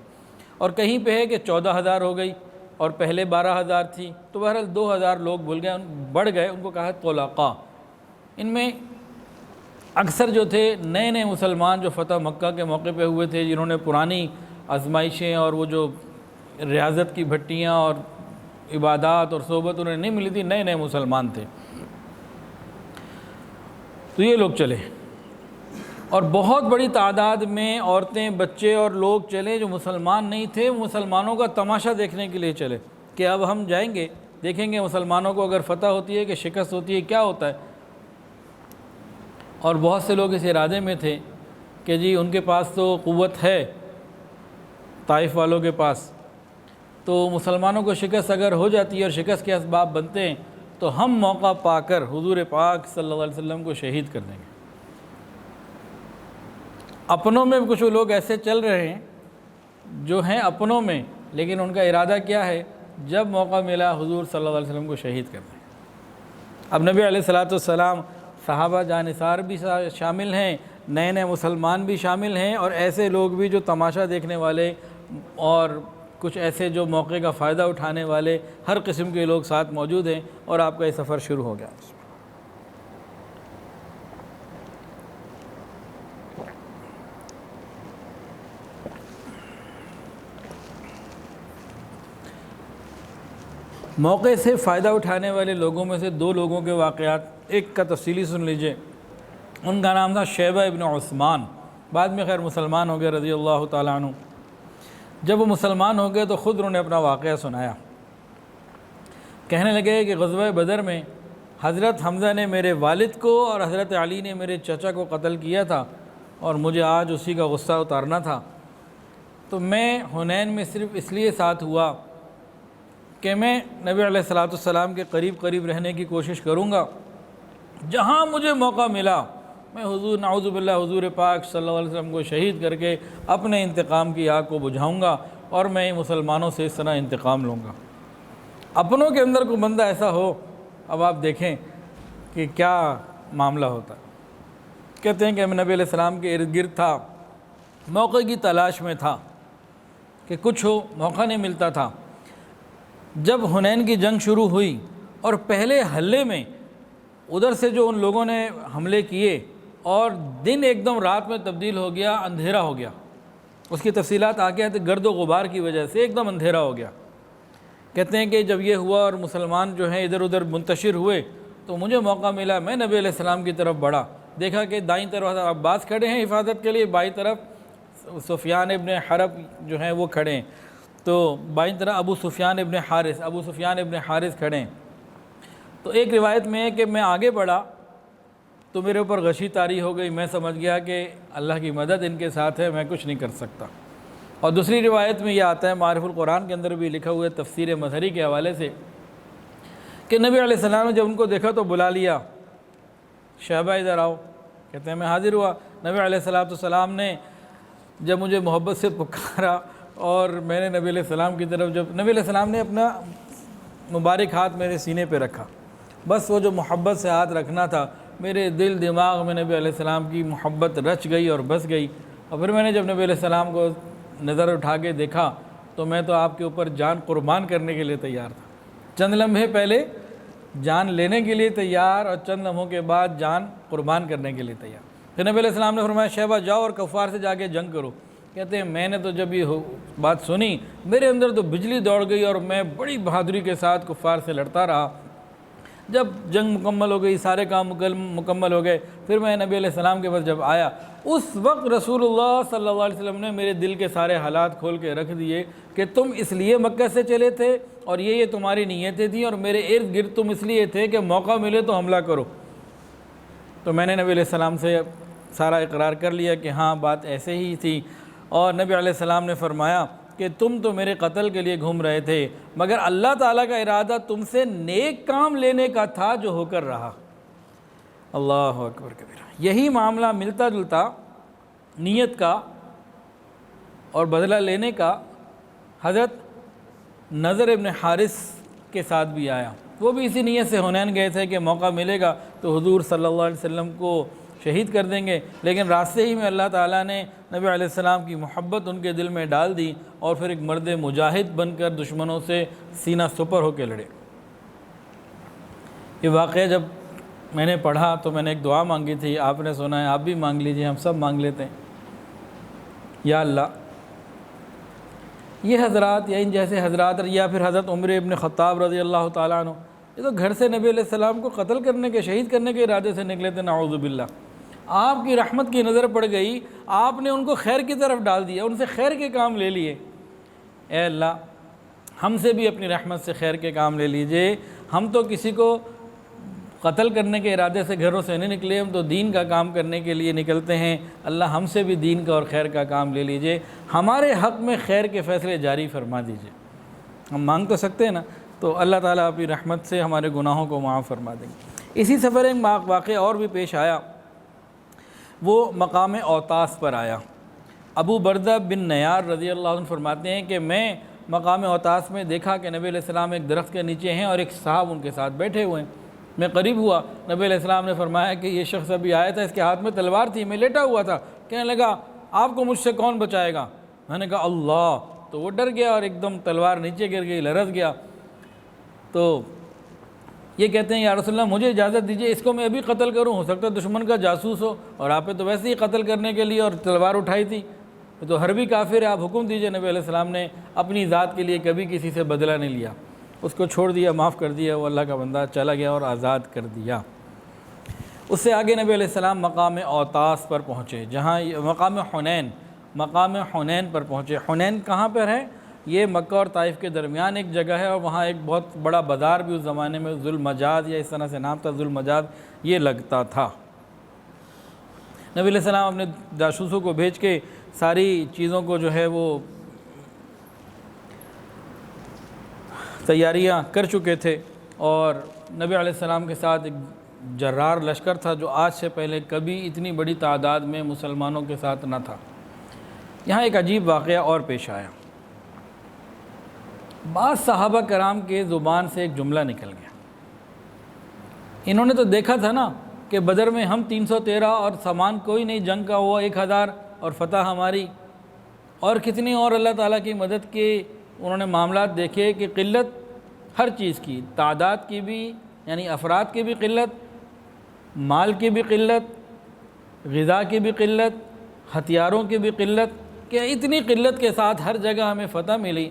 اور کہیں پہ ہے کہ 14,000 ہو گئی، اور پہلے 12,000 تھی، تو بہرحال 2,000 لوگ بڑھ گئے، ان کو کہا ہے طلقاء۔ ان میں اکثر جو تھے نئے نئے مسلمان جو فتح مکہ کے موقع پہ ہوئے تھے، جنہوں نے پرانی آزمائشیں اور وہ جو ریاضت کی بھٹیاں اور عبادات اور صحبت انہیں نہیں ملی تھی، نئے نئے مسلمان تھے، تو یہ لوگ چلے، اور بہت بڑی تعداد میں عورتیں، بچے اور لوگ چلے جو مسلمان نہیں تھے، مسلمانوں کا تماشا دیکھنے کے لیے چلے کہ اب ہم جائیں گے، دیکھیں گے مسلمانوں کو اگر فتح ہوتی ہے کہ شکست ہوتی ہے، کیا ہوتا ہے۔ اور بہت سے لوگ اس ارادے میں تھے کہ جی ان کے پاس تو قوت ہے، طائف والوں کے پاس، تو مسلمانوں کو شکست اگر ہو جاتی ہے اور شکست کے اسباب بنتے ہیں تو ہم موقع پا کر حضور پاک صلی اللہ علیہ وسلم کو شہید کر دیں گے۔ اپنوں میں کچھ لوگ ایسے چل رہے ہیں جو ہیں اپنوں میں، لیکن ان کا ارادہ کیا ہے، جب موقع ملا حضور صلی اللہ علیہ وسلم کو شہید کر دیں۔ اب نبی علیہ السلام، صحابہ جانثار بھی شامل ہیں، نئے نئے مسلمان بھی شامل ہیں، اور ایسے لوگ بھی جو تماشا دیکھنے والے اور کچھ ایسے جو موقع کا فائدہ اٹھانے والے، ہر قسم کے لوگ ساتھ موجود ہیں، اور آپ کا یہ سفر شروع ہو گیا۔ موقع سے فائدہ اٹھانے والے لوگوں میں سے 2 لوگوں کے واقعات، ایک کا تفصیلی سن لیجئے۔ ان کا نام تھا شیبہ ابن عثمان، بعد میں خیر مسلمان ہو گئے رضی اللہ تعالیٰ عنہ۔ جب وہ مسلمان ہو گئے تو خود انہوں نے اپنا واقعہ سنایا، کہنے لگے کہ غزوہ بدر میں حضرت حمزہ نے میرے والد کو اور حضرت علی نے میرے چچا کو قتل کیا تھا، اور مجھے آج اسی کا غصہ اتارنا تھا، تو میں حنین میں صرف اس لیے ساتھ ہوا کہ میں نبی علیہ السلام کے قریب رہنے کی کوشش کروں گا، جہاں مجھے موقع ملا میں نعوذ باللہ حضور پاک صلی اللہ علیہ وسلم کو شہید کر کے اپنے انتقام کی آگ کو بجھاؤں گا، اور میں مسلمانوں سے اس طرح انتقام لوں گا۔ اپنوں کے اندر کوئی بندہ ایسا ہو، اب آپ دیکھیں کہ کیا معاملہ ہوتا ہے۔ کہتے ہیں کہ میں نبی علیہ السلام کے ارد گرد تھا، موقع کی تلاش میں تھا کہ کچھ ہو، موقع نہیں ملتا تھا۔ جب حنین کی جنگ شروع ہوئی اور پہلے حملے میں ادھر سے جو ان لوگوں نے حملے کیے، اور دن ایک دم رات میں تبدیل ہو گیا، اندھیرا ہو گیا، اس کی تفصیلات آگے آتے، گرد و غبار کی وجہ سے ایک دم اندھیرا ہو گیا۔ کہتے ہیں کہ جب یہ ہوا اور مسلمان جو ہیں ادھر ادھر منتشر ہوئے، تو مجھے موقع ملا، میں نبی علیہ السلام کی طرف بڑھا، دیکھا کہ دائیں طرف عباس کھڑے ہیں حفاظت کے لیے، بائیں طرف سفیان ابن حرب جو ہیں وہ کھڑے ہیں، تو بائیں طرف ابو سفیان ابن حارث کھڑے ہیں۔ تو ایک روایت میں ہے کہ میں آگے بڑھا تو میرے اوپر غشی طاری ہو گئی، میں سمجھ گیا کہ اللہ کی مدد ان کے ساتھ ہے، میں کچھ نہیں کر سکتا۔ اور دوسری روایت میں یہ آتا ہے، معارف القرآن کے اندر بھی لکھا ہوا ہے تفسیر مظہری کے حوالے سے، کہ نبی علیہ السلام نے جب ان کو دیکھا تو بلا لیا، شہبہ ادھر آؤ، کہتے ہیں میں حاضر ہوا۔ نبی علیہ السلام نے جب مجھے محبت سے پکارا، اور میں نے نبی علیہ السلام کی طرف، جب نبی علیہ السلام نے اپنا مبارک ہاتھ میرے سینے پہ رکھا، بس وہ جو محبت سے ہاتھ رکھنا تھا، میرے دل دماغ میں نبی علیہ السلام کی محبت رچ گئی اور بس گئی۔ اور پھر میں نے جب نبی علیہ السلام کو نظر اٹھا کے دیکھا تو میں تو آپ کے اوپر جان قربان کرنے کے لیے تیار تھا، چند لمحے پہلے جان لینے کے لیے تیار، اور چند لمحوں کے بعد جان قربان کرنے کے لیے تیار۔ پھر نبی علیہ السلام نے فرمایا شہبہ جاؤ اور کفار سے جا کے جنگ کرو۔ کہتے ہیں میں نے تو جب یہ بات سنی، میرے اندر تو بجلی دوڑ گئی، اور میں بڑی بہادری کے ساتھ کفار سے لڑتا رہا۔ جب جنگ مکمل ہو گئی، سارے کام مکمل ہو گئے، پھر میں نبی علیہ السلام کے پاس جب آیا، اس وقت رسول اللہ صلی اللہ علیہ وسلم نے میرے دل کے سارے حالات کھول کے رکھ دیے کہ تم اس لیے مکہ سے چلے تھے اور یہ تمہاری نیتیں تھیں، اور میرے ارد گرد تم اس لیے تھے کہ موقع ملے تو حملہ کرو۔ تو میں نے نبی علیہ السلام سے سارا اقرار کر لیا کہ ہاں بات ایسے ہی تھی، اور نبی علیہ السلام نے فرمایا کہ تم تو میرے قتل کے لیے گھوم رہے تھے، مگر اللہ تعالیٰ کا ارادہ تم سے نیک کام لینے کا تھا جو ہو کر رہا۔ اللہ اکبر کبیرہ۔ یہی معاملہ ملتا جلتا نیت کا اور بدلہ لینے کا حضرت نضر ابن حارث کے ساتھ بھی آیا۔ وہ بھی اسی نیت سے حنین گئے تھے کہ موقع ملے گا تو حضور صلی اللہ علیہ وسلم کو شہید کر دیں گے، لیکن راستے ہی میں اللہ تعالیٰ نے نبی علیہ السلام کی محبت ان کے دل میں ڈال دی، اور پھر ایک مرد مجاہد بن کر دشمنوں سے سینہ سپر ہو کے لڑے۔ یہ واقعہ جب میں نے پڑھا تو میں نے ایک دعا مانگی تھی، آپ نے سنا ہے، آپ بھی مانگ لیجئے، ہم سب مانگ لیتے ہیں۔ یا اللہ، یہ حضرات یا ان جیسے حضرات، یا پھر حضرت عمر ابن خطاب رضی اللہ تعالیٰ عنہ، یہ تو گھر سے نبی علیہ السلام کو قتل کرنے کے، شہید کرنے کے ارادے سے نکلے تھے، نعوذ باللہ۔ آپ کی رحمت کی نظر پڑ گئی، آپ نے ان کو خیر کی طرف ڈال دیا، ان سے خیر کے کام لے لیے۔ اے اللہ، ہم سے بھی اپنی رحمت سے خیر کے کام لے لیجئے۔ ہم تو کسی کو قتل کرنے کے ارادے سے گھروں سے نہیں نکلے، ہم تو دین کا کام کرنے کے لیے نکلتے ہیں۔ اللہ ہم سے بھی دین کا اور خیر کا کام لے لیجئے، ہمارے حق میں خیر کے فیصلے جاری فرما دیجئے۔ ہم مانگ تو سکتے ہیں نا، تو اللہ تعالیٰ اپنی رحمت سے ہمارے گناہوں کو معاف فرما دیں گے۔ اسی سفر ایک واقعہ اور بھی پیش آیا، وہ مقام اوطاس پر آیا۔ ابو بردہ بن نیار رضی اللہ عنہ فرماتے ہیں کہ میں مقام اوطاس میں دیکھا کہ نبی علیہ السلام ایک درخت کے نیچے ہیں اور ایک صاحب ان کے ساتھ بیٹھے ہوئے ہیں۔ میں قریب ہوا، نبی علیہ السلام نے فرمایا کہ یہ شخص ابھی آیا تھا، اس کے ہاتھ میں تلوار تھی، میں لیٹا ہوا تھا، کہنے لگا آپ کو مجھ سے کون بچائے گا؟ میں نے کہا اللہ، تو وہ ڈر گیا اور ایک دم تلوار نیچے گر گئی، لرز گیا۔ تو یہ کہتے ہیں یا رسول اللہ مجھے اجازت دیجئے، اس کو میں ابھی قتل کروں، ہو سکتا ہے دشمن کا جاسوس ہو، اور آپ نے تو ویسے ہی قتل کرنے کے لیے اور تلوار اٹھائی تھی، تو حربی کافر ہے، آپ حکم دیجئے۔ نبی علیہ السلام نے اپنی ذات کے لیے کبھی کسی سے بدلہ نہیں لیا، اس کو چھوڑ دیا، معاف کر دیا، وہ اللہ کا بندہ چلا گیا اور آزاد کر دیا۔ اس سے آگے نبی علیہ السلام مقام اوطاس پر پہنچے، جہاں مقام حنین پر پہنچے۔ حنین کہاں پر ہے؟ یہ مکہ اور طائف کے درمیان ایک جگہ ہے، اور وہاں ایک بہت بڑا بازار بھی اس زمانے میں ذو المجاز یا اس طرح سے نام تھا، ذو المجاز، یہ لگتا تھا۔ نبی علیہ السلام اپنے جاسوسوں کو بھیج کے ساری چیزوں کو جو ہے وہ تیاریاں کر چکے تھے، اور نبی علیہ السلام کے ساتھ ایک جرار لشکر تھا جو آج سے پہلے کبھی اتنی بڑی تعداد میں مسلمانوں کے ساتھ نہ تھا۔ یہاں ایک عجیب واقعہ اور پیش آیا۔ بعض صحابہ کرام کے زبان سے ایک جملہ نکل گیا۔ انہوں نے تو دیکھا تھا نا کہ بدر میں ہم 313 اور سامان کوئی نہیں، جنگ کا ہوا 1000 اور فتح ہماری، اور کتنی اور اللہ تعالیٰ کی مدد کے انہوں نے معاملات دیکھے کہ قلت ہر چیز کی، تعداد کی بھی، یعنی افراد کی بھی قلت، مال کی بھی قلت، غذا کی بھی قلت، ہتھیاروں کی بھی قلت، کہ اتنی قلت کے ساتھ ہر جگہ ہمیں فتح ملی۔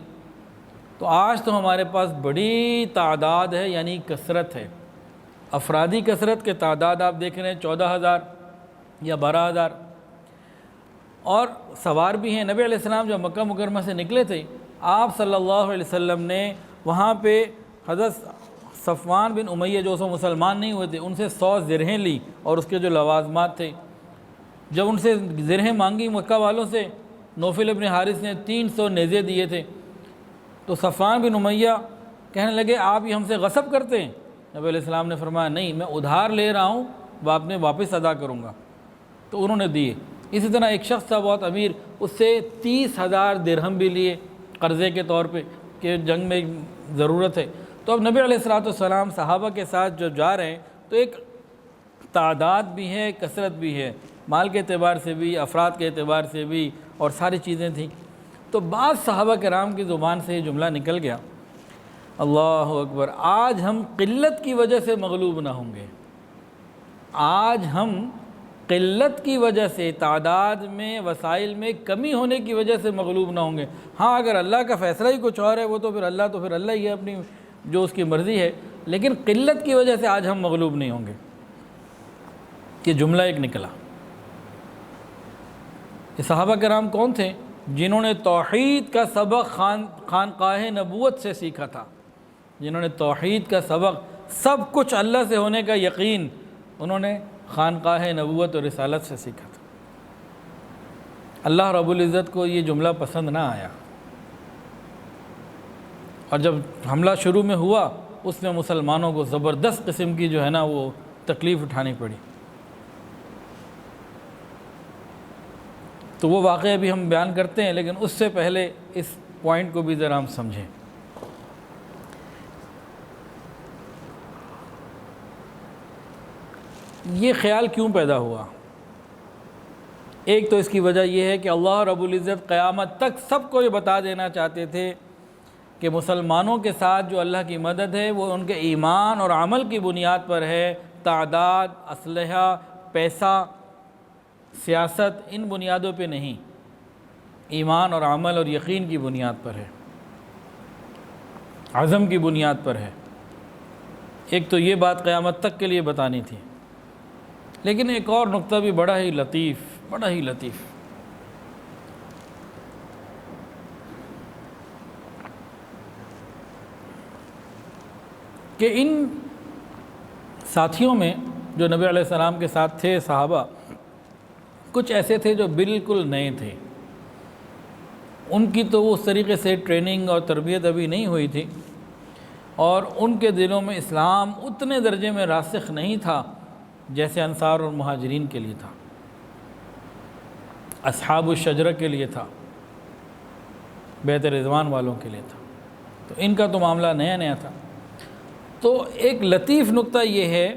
تو آج تو ہمارے پاس بڑی تعداد ہے، یعنی کثرت ہے، افرادی کثرت کے تعداد آپ دیکھ رہے ہیں 14,000 یا 12,000، اور سوار بھی ہیں۔ نبی علیہ السلام جب مکہ مکرمہ سے نکلے تھے، آپ صلی اللہ علیہ وسلم نے وہاں پہ حضرت صفوان بن امیہ جو مسلمان نہیں ہوئے تھے، ان سے 100 زرہیں لی اور اس کے جو لوازمات تھے۔ جب ان سے زرہیں مانگی مکہ والوں سے، نوفل ابن حارث نے 300 نیزے دیے تھے، تو صفوان بن امیہ کہنے لگے آپ یہ ہم سے غصب کرتے ہیں؟ نبی علیہ السلام نے فرمایا نہیں، میں ادھار لے رہا ہوں، باپ نے واپس ادا کروں گا، تو انہوں نے دیے۔ اسی طرح ایک شخص تھا بہت امیر، اس سے 30,000 درہم بھی لیے قرضے کے طور پہ کہ جنگ میں ضرورت ہے۔ تو اب نبی علیہ السلام صحابہ کے ساتھ جو جا رہے ہیں، تو ایک تعداد بھی ہے، کثرت بھی ہے، مال کے اعتبار سے بھی، افراد کے اعتبار سے بھی، اور ساری چیزیں تھیں۔ تو بعض صحابہ کرام کی زبان سے یہ جملہ نکل گیا، اللہ اکبر، آج ہم قلت کی وجہ سے مغلوب نہ ہوں گے، آج ہم قلت کی وجہ سے، تعداد میں، وسائل میں کمی ہونے کی وجہ سے مغلوب نہ ہوں گے۔ ہاں اگر اللہ کا فیصلہ ہی کچھ اور ہے، وہ تو پھر اللہ ہی ہے، اپنی جو اس کی مرضی ہے، لیکن قلت کی وجہ سے آج ہم مغلوب نہیں ہوں گے. یہ جملہ ایک نکلا. یہ صحابہ کرام کون تھے؟ جنہوں نے توحید کا سبق خانقاہ نبوت سے سیکھا تھا، جنہوں نے توحید کا سبق، سب کچھ اللہ سے ہونے کا یقین انہوں نے خانقاہ نبوت اور رسالت سے سیکھا تھا. اللہ رب العزت کو یہ جملہ پسند نہ آیا، اور جب حملہ شروع میں ہوا اس میں مسلمانوں کو زبردست قسم کی جو ہے نا وہ تکلیف اٹھانی پڑی. تو وہ واقعہ بھی ہم بیان کرتے ہیں، لیکن اس سے پہلے اس پوائنٹ کو بھی ذرا ہم سمجھیں. یہ خیال کیوں پیدا ہوا؟ ایک تو اس کی وجہ یہ ہے کہ اللہ رب العزت قیامت تک سب کو یہ بتا دینا چاہتے تھے کہ مسلمانوں کے ساتھ جو اللہ کی مدد ہے وہ ان کے ایمان اور عمل کی بنیاد پر ہے. تعداد، اسلحہ، پیسہ، سیاست، ان بنیادوں پہ نہیں، ایمان اور عمل اور یقین کی بنیاد پر ہے، عزم کی بنیاد پر ہے. ایک تو یہ بات قیامت تک کے لیے بتانی تھی. لیکن ایک اور نقطہ بھی بڑا ہی لطیف کہ ان ساتھیوں میں جو نبی علیہ السلام کے ساتھ تھے صحابہ، کچھ ایسے تھے جو بالکل نئے تھے. ان کی تو اس طریقے سے ٹریننگ اور تربیت ابھی نہیں ہوئی تھی، اور ان کے دلوں میں اسلام اتنے درجے میں راسخ نہیں تھا جیسے انصار اور مہاجرین کے لیے تھا، اصحاب الشجرہ کے لیے تھا، بیت رضوان والوں کے لیے تھا. تو ان کا تو معاملہ نیا تھا. تو ایک لطیف نقطہ یہ ہے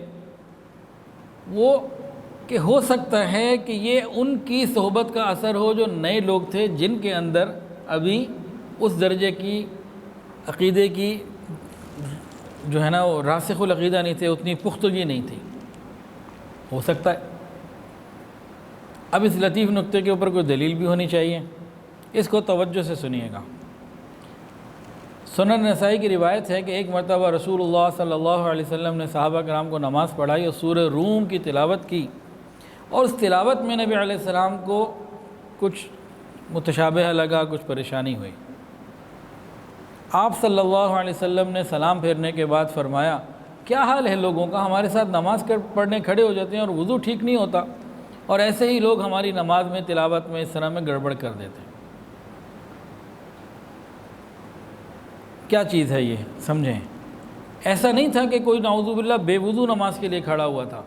وہ کہ ہو سکتا ہے کہ یہ ان کی صحبت کا اثر ہو جو نئے لوگ تھے، جن کے اندر ابھی اس درجے کی عقیدے کی جو ہے نا وہ راسخ العقیدہ نہیں تھے، اتنی پختگی نہیں تھی. ہو سکتا ہے. اب اس لطیف نقطے کے اوپر کوئی دلیل بھی ہونی چاہیے، اس کو توجہ سے سنیے گا. سنن نسائی کی روایت ہے کہ ایک مرتبہ رسول اللہ صلی اللہ علیہ وسلم نے صحابہ کرام کو نماز پڑھائی اور سورہ روم کی تلاوت کی، اور اس تلاوت میں نبی علیہ السلام کو کچھ متشابہ لگا، کچھ پریشانی ہوئی. آپ صلی اللہ علیہ وسلم نے سلام پھیرنے کے بعد فرمایا، کیا حال ہے لوگوں کا؟ ہمارے ساتھ نماز پڑھنے کھڑے ہو جاتے ہیں اور وضو ٹھیک نہیں ہوتا، اور ایسے ہی لوگ ہماری نماز میں، تلاوت میں اس طرح میں گڑبڑ کر دیتے ہیں. کیا چیز ہے یہ؟ سمجھیں. ایسا نہیں تھا کہ کوئی نعوذ باللہ بے وضو نماز کے لیے کھڑا ہوا تھا.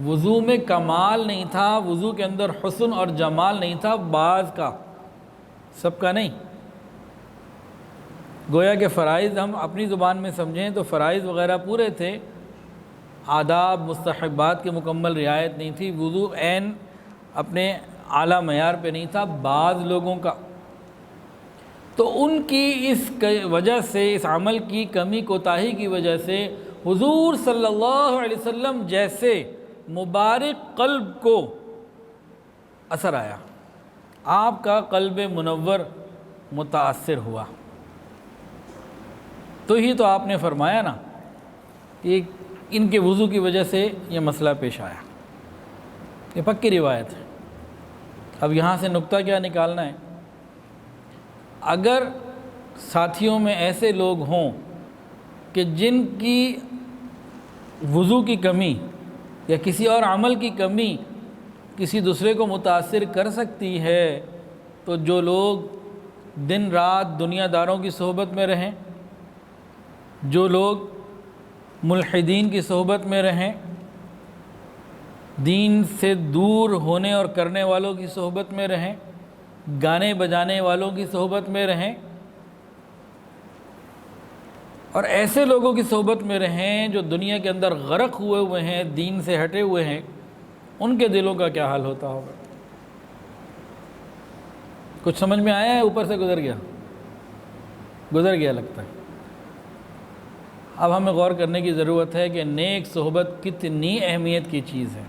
وضو میں کمال نہیں تھا، وضو کے اندر حسن اور جمال نہیں تھا، بعض کا، سب کا نہیں. گویا کہ فرائض ہم اپنی زبان میں سمجھیں تو فرائض وغیرہ پورے تھے، آداب مستحبات کی مکمل رعایت نہیں تھی، وضو عین اپنے اعلیٰ معیار پہ نہیں تھا بعض لوگوں کا. تو ان کی اس وجہ سے، اس عمل کی کمی کوتاہی کی وجہ سے حضور صلی اللہ علیہ وسلم جیسے مبارک قلب کو اثر آیا، آپ کا قلب منور متاثر ہوا. تو ہی تو آپ نے فرمایا نا کہ ان کے وضو کی وجہ سے یہ مسئلہ پیش آیا. یہ پکی روایت ہے. اب یہاں سے نقطہ کیا نکالنا ہے؟ اگر ساتھیوں میں ایسے لوگ ہوں کہ جن کی وضو کی کمی یا کسی اور عمل کی کمی کسی دوسرے کو متاثر کر سکتی ہے، تو جو لوگ دن رات دنیا داروں کی صحبت میں رہیں، جو لوگ ملحدین کی صحبت میں رہیں، دین سے دور ہونے اور کرنے والوں کی صحبت میں رہیں، گانے بجانے والوں کی صحبت میں رہیں، اور ایسے لوگوں کی صحبت میں رہیں جو دنیا کے اندر غرق ہوئے ہیں، دین سے ہٹے ہوئے ہیں، ان کے دلوں کا کیا حال ہوتا ہوگا؟ کچھ سمجھ میں آیا ہے؟ اوپر سے گزر گیا لگتا ہے. اب ہمیں غور کرنے کی ضرورت ہے کہ نیک صحبت کتنی اہمیت کی چیز ہے.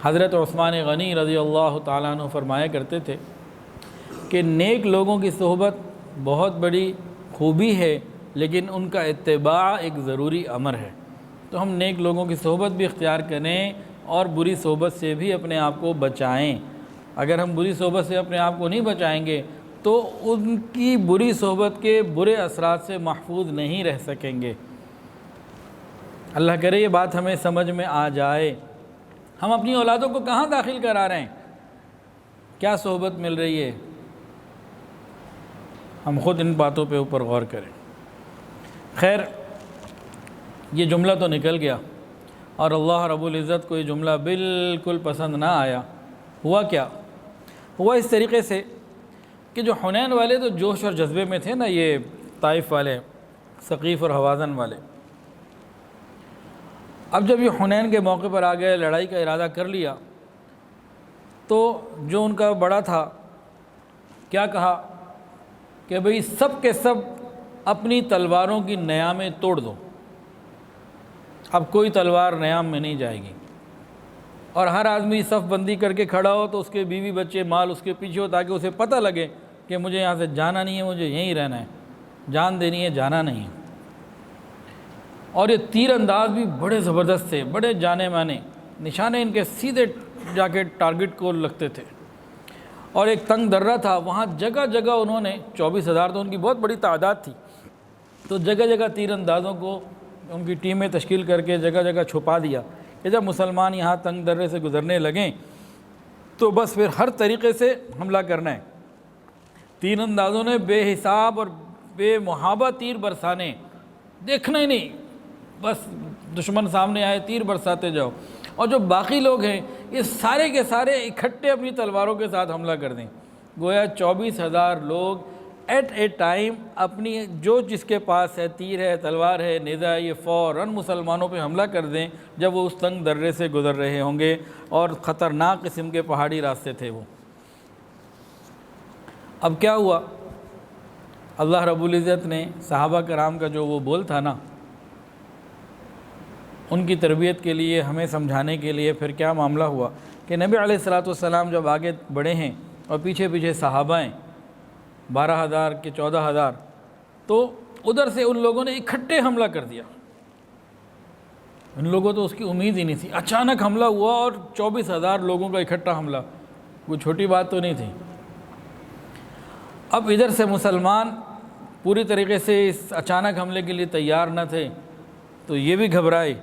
حضرت عثمان غنی رضی اللہ تعالیٰ عنہ فرمایا کرتے تھے کہ نیک لوگوں کی صحبت بہت بڑی خوبی ہے، لیکن ان کا اتباع ایک ضروری امر ہے۔ تو ہم نیک لوگوں کی صحبت بھی اختیار کریں اور بری صحبت سے بھی اپنے آپ کو بچائیں۔ اگر ہم بری صحبت سے اپنے آپ کو نہیں بچائیں گے تو ان کی بری صحبت کے برے اثرات سے محفوظ نہیں رہ سکیں گے۔ اللہ کرے یہ بات ہمیں سمجھ میں آ جائے۔ ہم اپنی اولادوں کو کہاں داخل کرا رہے ہیں؟ کیا صحبت مل رہی ہے؟ ہم خود ان باتوں پہ اوپر غور کریں۔ خیر، یہ جملہ تو نکل گیا اور اللہ رب العزت کو یہ جملہ بالکل پسند نہ آیا۔ ہوا کیا؟ ہوا اس طریقے سے کہ جو حنین والے تو جوش اور جذبے میں تھے نا، یہ طائف والے، ثقیف اور حوازن والے، اب جب یہ حنین کے موقع پر آ گئے، لڑائی کا ارادہ کر لیا، تو جو ان کا بڑا تھا کیا کہا کہ بھئی سب کے سب اپنی تلواروں کی نیامیں توڑ دو، اب کوئی تلوار نیام میں نہیں جائے گی، اور ہر آدمی صف بندی کر کے کھڑا ہو تو اس کے بیوی بچے مال اس کے پیچھے ہو، تاکہ اسے پتہ لگے کہ مجھے یہاں سے جانا نہیں ہے، مجھے یہیں رہنا ہے، جان دینی ہے، جانا نہیں ہے۔ اور یہ تیر انداز بھی بڑے زبردست تھے، بڑے جانے مانے، نشانے ان کے سیدھے جا کے ٹارگٹ کو لگتے تھے، اور ایک تنگ درہ تھا، وہاں جگہ جگہ انہوں نے 24,000 تو ان کی بہت بڑی تعداد تھی، تو جگہ جگہ تیر اندازوں کو ان کی ٹیمیں تشکیل کر کے جگہ جگہ چھپا دیا کہ جب مسلمان یہاں تنگ درے سے گزرنے لگیں تو بس پھر ہر طریقے سے حملہ کرنا ہے۔ تیر اندازوں نے بے حساب اور بے محابہ تیر برسانے، دیکھنا ہی نہیں، بس دشمن سامنے آئے تیر برساتے جاؤ، اور جو باقی لوگ ہیں یہ سارے کے سارے اکٹھے اپنی تلواروں کے ساتھ حملہ کر دیں۔ گویا 24,000 لوگ ایٹ اے ٹائم اپنی جو جس کے پاس ہے، تیر ہے، تلوار ہے، نیزہ ہے، یہ فوراً مسلمانوں پہ حملہ کر دیں جب وہ اس تنگ درے سے گزر رہے ہوں گے، اور خطرناک قسم کے پہاڑی راستے تھے وہ۔ اب کیا ہوا؟ اللہ رب العزت نے صحابہ کرام کا جو وہ بول تھا نا، ان کی تربیت کے لیے، ہمیں سمجھانے کے لیے پھر کیا معاملہ ہوا کہ نبی علیہ الصلوۃ والسلام جب آگے بڑھے ہیں اور پیچھے پیچھے صحابہ ہیں 12,000 کے 14,000، تو ادھر سے ان لوگوں نے اکٹھے حملہ کر دیا۔ ان لوگوں تو اس کی امید ہی نہیں تھی، اچانک حملہ ہوا اور 24,000 لوگوں کا اکٹھا حملہ، کوئی چھوٹی بات تو نہیں تھی۔ اب ادھر سے مسلمان پوری طریقے سے اس اچانک حملے کے لیے تیار نہ تھے، تو یہ بھی گھبرائے،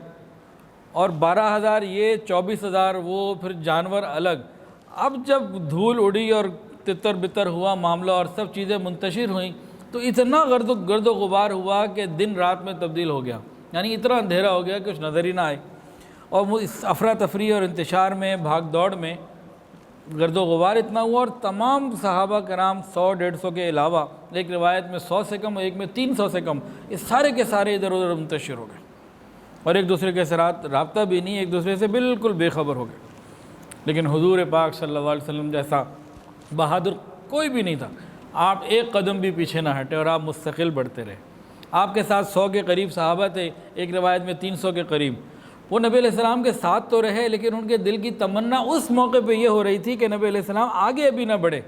اور 12,000 یہ 24,000 وہ، پھر جانور الگ۔ اب جب دھول اڑی اور تتر بتر ہوا معاملہ اور سب چیزیں منتشر ہوئیں، تو اتنا گرد و غبار ہوا کہ دن رات میں تبدیل ہو گیا، یعنی اتنا اندھیرا ہو گیا کہ کچھ نظر ہی نہ آئے، اور وہ اس افراتفری اور انتشار میں، بھاگ دوڑ میں گرد و غبار اتنا ہوا، اور تمام صحابہ کرام 100-150 کے علاوہ، ایک روایت میں 100 سے کم، ایک میں 300 سے کم، یہ سارے کے سارے ادھر ادھر منتشر ہو گئے، اور ایک دوسرے کے ساتھ رابطہ بھی نہیں، ایک دوسرے سے بالکل بے خبر ہو گئے۔ لیکن حضور پاک صلی اللہ علیہ وسلم جیسا بہادر کوئی بھی نہیں تھا، آپ ایک قدم بھی پیچھے نہ ہٹے اور آپ مستقل بڑھتے رہے۔ آپ کے ساتھ 100 کے قریب صحابہ تھے، ایک روایت میں 300 کے قریب، وہ نبی علیہ السلام کے ساتھ تو رہے، لیکن ان کے دل کی تمنا اس موقع پہ یہ ہو رہی تھی کہ نبی علیہ السلام آگے ابھی نہ بڑھے،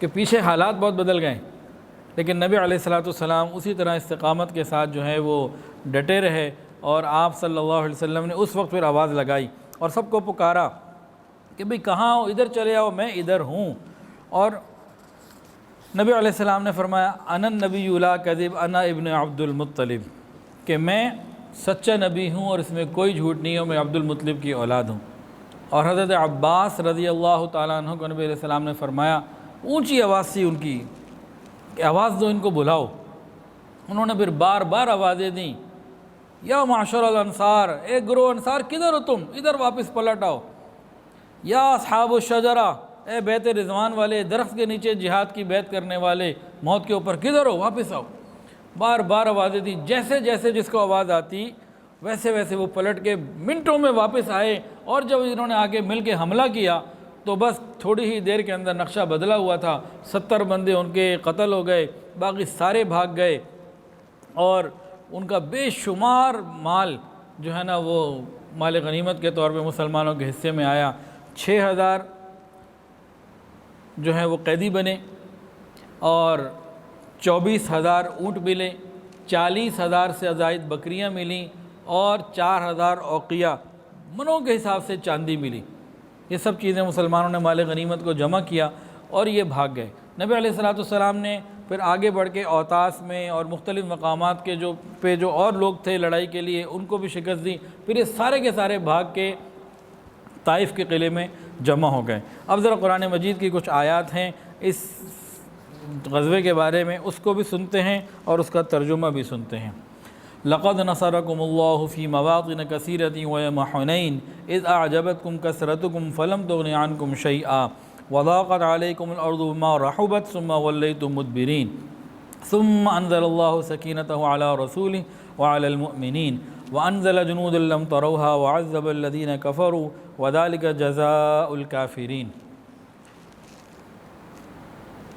کہ پیچھے حالات بہت بدل گئے، لیکن نبی علیہ السلام اسی طرح استقامت کے ساتھ جو ہے وہ ڈٹے رہے، اور آپ صلی اللہ علیہ وسلم نے اس وقت پھر آواز لگائی اور سب کو پکارا کہ بھئی کہاں ہو، ادھر چلے آؤ، میں ادھر ہوں۔ اور نبی علیہ السلام نے فرمایا انا النبی لا کذب انا ابن عبد المطلب، کہ میں سچا نبی ہوں اور اس میں کوئی جھوٹ نہیں ہوں، میں عبد المطلب کی اولاد ہوں۔ اور حضرت عباس رضی اللہ تعالیٰ عنہ کو نبی علیہ السلام نے فرمایا، اونچی آواز سی ان کی کہ آواز دو، ان کو بلاؤ۔ انہوں نے پھر بار بار آوازیں دیں، یا معشر الانصار، اے گروہ انصار کدھر ہو تم، ادھر واپس پلٹ آؤ۔ یا اصحاب الشجرہ، اے بیت رضوان والے، درخت کے نیچے جہاد کی بیعت کرنے والے، موت کے اوپر کدھر ہو، واپس آؤ۔ بار بار آوازیں دی، جیسے جیسے جس کو آواز آتی ویسے ویسے وہ پلٹ کے منٹوں میں واپس آئے، اور جب انہوں نے آگے مل کے حملہ کیا تو بس تھوڑی ہی دیر کے اندر نقشہ بدلا ہوا تھا، 70 بندے ان کے قتل ہو گئے، باقی سارے بھاگ گئے، اور ان کا بے شمار مال جو ہے نا وہ مال غنیمت کے طور پہ مسلمانوں کے حصے میں آیا۔ 6,000 جو ہیں وہ قیدی بنے، اور 24,000 اونٹ ملے، 40,000 سے زائد بکریاں ملیں اور 4,000 اوقیہ منوں کے حساب سے چاندی ملی۔ یہ سب چیزیں مسلمانوں نے مال غنیمت کو جمع کیا اور یہ بھاگ گئے۔ نبی علیہ السلام نے پھر آگے بڑھ کے اوطاس میں اور مختلف مقامات کے جو اور لوگ تھے لڑائی کے لیے ان کو بھی شکست دی۔ پھر یہ سارے کے سارے بھاگ کے طائف کے قلعے میں جمع ہو گئے۔ اب ذرا قرآن مجید کی کچھ آیات ہیں اس غزوے کے بارے میں، اس کو بھی سنتے ہیں اور اس کا ترجمہ بھی سنتے ہیں۔ لقد نصرکم اللہ فی مواطن کثیرۃ ویوم حنین اذ اعجبتکم کثرتکم فلم تغن عنکم شیئا وضاقت علیکم الارض بما رحبت ثم ولیتم مدبرین ثم انزل اللہ سکینتہ علی رسولہ وعلی المؤمنین وانزل جنودا لم تروها وعذب الذین کفروا وذلک جزاء الکافرین۔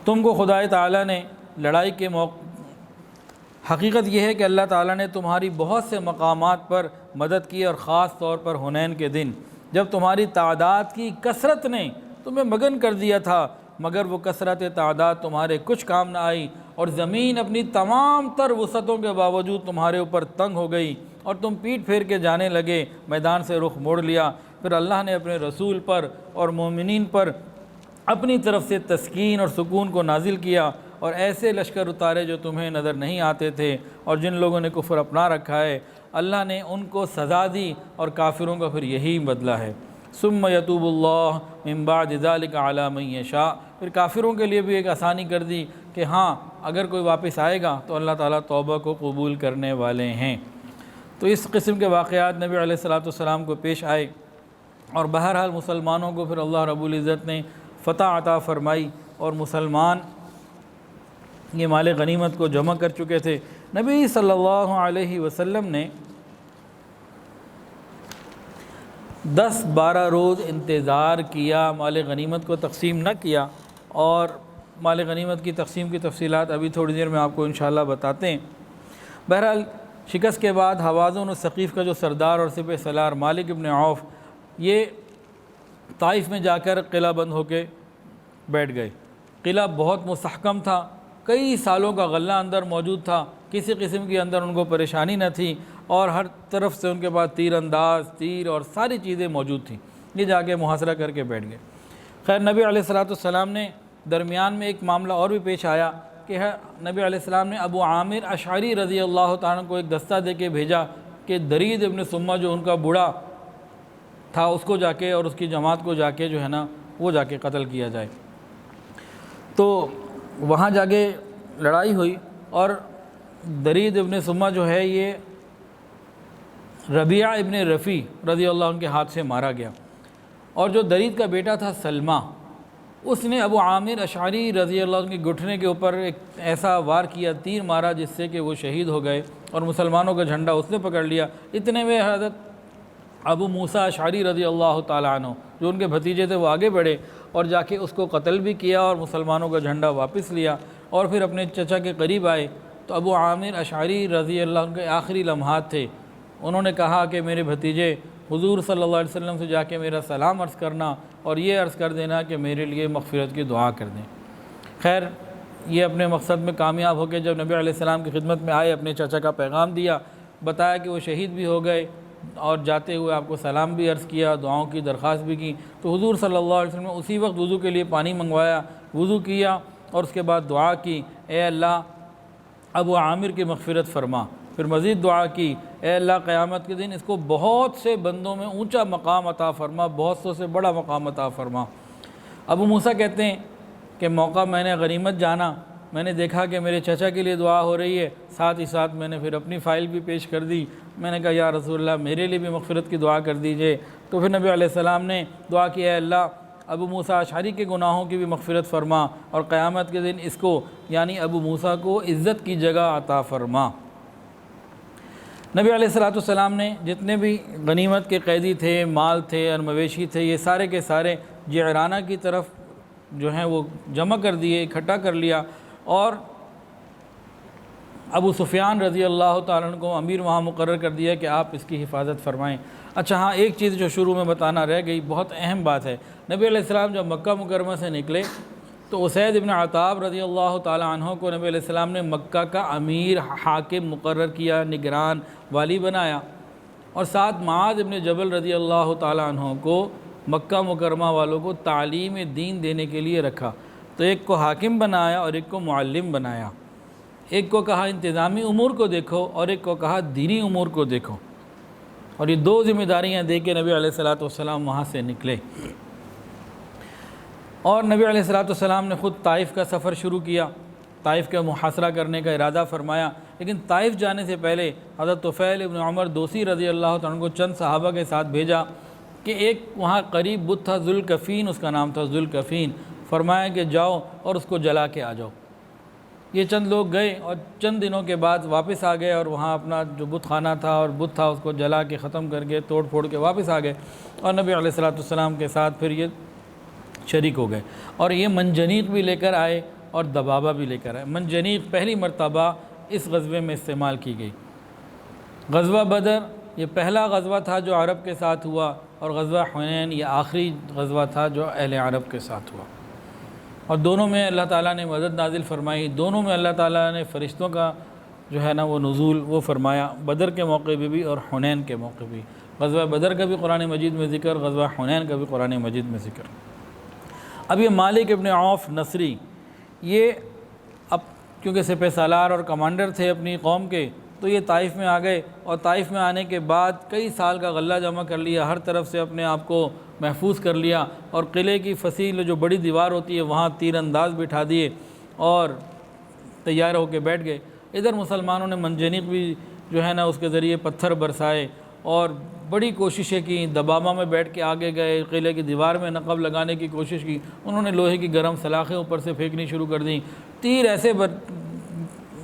تم کو خدا تعالیٰ نے لڑائی کے موقع، حقیقت یہ ہے کہ اللہ تعالیٰ نے تمہاری بہت سے مقامات پر مدد کی، اور خاص طور پر حنین کے دن جب تمہاری تعداد کی کثرت نے تمہیں مگن کر دیا تھا، مگر وہ کثرت تعداد تمہارے کچھ کام نہ آئی، اور زمین اپنی تمام تر وسعتوں کے باوجود تمہارے اوپر تنگ ہو گئی اور تم پیٹ پھیر کے جانے لگے، میدان سے رخ موڑ لیا۔ پھر اللہ نے اپنے رسول پر اور مومنین پر اپنی طرف سے تسکین اور سکون کو نازل کیا، اور ایسے لشکر اتارے جو تمہیں نظر نہیں آتے تھے، اور جن لوگوں نے کفر اپنا رکھا ہے اللہ نے ان کو سزا دی، اور کافروں کا پھر یہی بدلہ ہے۔ ثم یتوب اللہ من بعد ذلک علی من یشاء، پھر کافروں کے لیے بھی ایک آسانی کر دی کہ ہاں اگر کوئی واپس آئے گا تو اللہ تعالیٰ توبہ کو قبول کرنے والے ہیں۔ تو اس قسم کے واقعات نبی علیہ السلام کو پیش آئے، اور بہرحال مسلمانوں کو پھر اللہ رب العزت نے فتح عطا فرمائی، اور مسلمان یہ مال غنیمت کو جمع کر چکے تھے۔ نبی صلی اللہ علیہ وسلم نے 10-12 روز انتظار کیا، مال غنیمت کو تقسیم نہ کیا، اور مال غنیمت کی تقسیم کی تفصیلات ابھی تھوڑی دیر میں آپ کو انشاءاللہ بتاتے ہیں۔ بہرحال شکست کے بعد حوازن و ثقیف کا جو سردار اور سپہ سالار مالک ابن عوف، یہ طائف میں جا کر قلعہ بند ہو کے بیٹھ گئے۔ قلعہ بہت مستحکم تھا، کئی سالوں کا غلہ اندر موجود تھا، کسی قسم کی اندر ان کو پریشانی نہ تھی، اور ہر طرف سے ان کے پاس تیر انداز، تیر اور ساری چیزیں موجود تھیں۔ یہ جا کے محاصرہ کر کے بیٹھ گئے۔ خیر نبی علیہ السلام نے درمیان میں ایک معاملہ اور بھی پیش آیا کہ نبی علیہ السلام نے ابو عامر اشعری رضی اللہ تعالیٰ کو ایک دستہ دے کے بھیجا کہ درید ابن سمہ جو ان کا بوڑھا تھا اس کو جا کے اور اس کی جماعت کو جا کے جو ہے نا وہ جا کے قتل کیا جائے۔ تو وہاں جا کے لڑائی ہوئی، اور درید ابن سمہ جو ہے یہ ربیعہ ابن رفیع رضی اللہ عنہ کے ہاتھ سے مارا گیا، اور جو درید کا بیٹا تھا سلمہ، اس نے ابو عامر اشعری رضی اللہ عنہ کے گھٹنے کے اوپر ایک ایسا وار کیا، تیر مارا، جس سے کہ وہ شہید ہو گئے، اور مسلمانوں کا جھنڈا اس نے پکڑ لیا۔ اتنے میں حضرت ابو موسیٰ اشعری رضی اللہ تعالیٰ عنہ جو ان کے بھتیجے تھے وہ آگے بڑھے اور جا کے اس کو قتل بھی کیا، اور مسلمانوں کا جھنڈا واپس لیا، اور پھر اپنے چچا کے قریب آئے تو ابو عامر اشعری رضی اللہ عنہ کے آخری لمحات تھے۔ انہوں نے کہا کہ میرے بھتیجے، حضور صلی اللہ علیہ وسلم سے جا کے میرا سلام عرض کرنا، اور یہ عرض کر دینا کہ میرے لیے مغفرت کی دعا کر دیں۔ خیر یہ اپنے مقصد میں کامیاب ہو کے جب نبی علیہ السلام کی خدمت میں آئے، اپنے چچا کا پیغام دیا، بتایا کہ وہ شہید بھی ہو گئے، اور جاتے ہوئے آپ کو سلام بھی عرض کیا، دعاؤں کی درخواست بھی کی۔ تو حضور صلی اللہ علیہ وسلم نے اسی وقت وضو کے لیے پانی منگوایا، وضو کیا، اور اس کے بعد دعا کی، اے اللہ ابو عامر کی مغفرت فرما۔ پھر مزید دعا کی، اے اللہ قیامت کے دن اس کو بہت سے بندوں میں اونچا مقام عطا فرما، بہت سے بڑا مقام عطا فرما۔ ابو موسیٰ کہتے ہیں کہ موقع میں نے غنیمت جانا، میں نے دیکھا کہ میرے چچا کے لیے دعا ہو رہی ہے، ساتھ ہی ساتھ میں نے پھر اپنی فائل بھی پیش کر دی۔ میں نے کہا یا رسول اللہ میرے لیے بھی مغفرت کی دعا کر دیجئے۔ تو پھر نبی علیہ السلام نے دعا کی، اے اللہ ابو موسیٰ اشعری کے گناہوں کی بھی مغفرت فرما، اور قیامت کے دن اس کو یعنی ابو موسیٰ کو عزت کی جگہ عطا فرما۔ نبی علیہ السلام نے جتنے بھی غنیمت کے قیدی تھے، مال تھے اور مویشی تھے، یہ سارے کے سارے جعرانہ کی طرف جو ہیں وہ جمع کر دیے، اکٹھا کر لیا، اور ابو سفیان رضی اللہ تعالیٰ عنہ کو امیر وہاں مقرر کر دیا کہ آپ اس کی حفاظت فرمائیں۔ اچھا ہاں، ایک چیز جو شروع میں بتانا رہ گئی، بہت اہم بات ہے، نبی علیہ السلام جب مکہ مکرمہ سے نکلے تو اسید ابن عطاب رضی اللہ تعالی عنہ کو نبی علیہ السلام نے مکہ کا امیر حاکم مقرر کیا، نگران والی بنایا، اور ساتھ معاذ ابن جبل رضی اللہ تعالی عنہ کو مکہ مکرمہ والوں کو تعلیم دین دینے کے لیے رکھا۔ تو ایک کو حاکم بنایا اور ایک کو معلم بنایا، ایک کو کہا انتظامی امور کو دیکھو اور ایک کو کہا دینی امور کو دیکھو، اور یہ دو ذمہ داریاں دے کے نبی علیہ السلام وہاں سے نکلے۔ اور نبی علیہ السلام نے خود طائف کا سفر شروع کیا، طائف کا محاصرہ کرنے کا ارادہ فرمایا، لیکن طائف جانے سے پہلے حضرت طفیل ابن عمر دوسی رضی اللہ عنہ کو چند صحابہ کے ساتھ بھیجا کہ ایک وہاں قریب بت تھا ذوالکفین، اس کا نام تھا ذوالکفین، فرمایا کہ جاؤ اور اس کو جلا کے آ جاؤ۔ یہ چند لوگ گئے اور چند دنوں کے بعد واپس آ گئے، اور وہاں اپنا جو بت خانہ تھا اور بت تھا اس کو جلا کے ختم کر کے توڑ پھوڑ کے واپس آ گئے، اور نبی علیہ السلام کے ساتھ پھر یہ شریک ہو گئے، اور یہ منجنیق بھی لے کر آئے اور دبابہ بھی لے کر آئے۔ منجنیق پہلی مرتبہ اس غزوے میں استعمال کی گئی۔ غزوہ بدر یہ پہلا غزوہ تھا جو عرب کے ساتھ ہوا، اور غزوہ حنین یہ آخری غزوہ تھا جو اہل عرب کے ساتھ ہوا، اور دونوں میں اللہ تعالیٰ نے مدد نازل فرمائی، دونوں میں اللہ تعالیٰ نے فرشتوں کا جو ہے نا وہ نزول وہ فرمایا، بدر کے موقع پہ بھی اور حنین کے موقع بھی۔ غزوہ بدر کا بھی قرآن مجید میں ذکر، غزوہ حنین کا بھی قرآن مجید میں ذکر۔ اب یہ مالک ابن عوف نصری، یہ اب کیونکہ سپہ سالار اور کمانڈر تھے اپنی قوم کے، تو یہ طائف میں آ گئے، اور طائف میں آنے کے بعد کئی سال کا غلہ جمع کر لیا، ہر طرف سے اپنے آپ کو محفوظ کر لیا، اور قلعے کی فصیل جو بڑی دیوار ہوتی ہے وہاں تیر انداز بٹھا دیے اور تیار ہو کے بیٹھ گئے۔ ادھر مسلمانوں نے منجنیق بھی جو ہے نا اس کے ذریعے پتھر برسائے اور بڑی کوششیں کی، دبابہ میں بیٹھ کے آگے گئے، قلعے کی دیوار میں نقب لگانے کی کوشش کی، انہوں نے لوہے کی گرم سلاخیں اوپر سے پھینکنی شروع کر دیں، تیر ایسے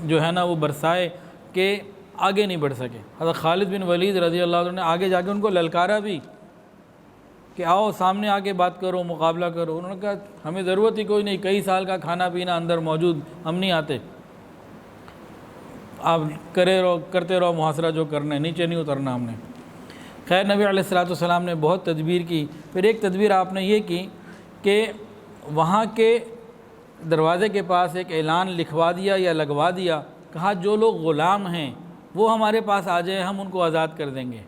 جو ہے نا وہ برسائے کہ آگے نہیں بڑھ سکے۔ حضرت خالد بن ولید رضی اللہ عنہ نے آگے جا کے ان کو للکارا بھی کہ آؤ سامنے آ کے بات کرو، مقابلہ کرو۔ انہوں نے کہا ہمیں ضرورت ہی کوئی نہیں، کئی سال کا کھانا پینا اندر موجود، ہم نہیں آتے، آپ کرتے رہو محاصرہ جو کرنا ہے، نیچے نہیں اترنا ہم نے۔ خیر نبی علیہ السلام نے بہت تدبیر کی، پھر ایک تدبیر آپ نے یہ کی کہ وہاں کے دروازے کے پاس ایک اعلان لکھوا دیا یا لگوا دیا، کہا جو لوگ غلام ہیں وہ ہمارے پاس آ جائیں، ہم ان کو آزاد کر دیں گے۔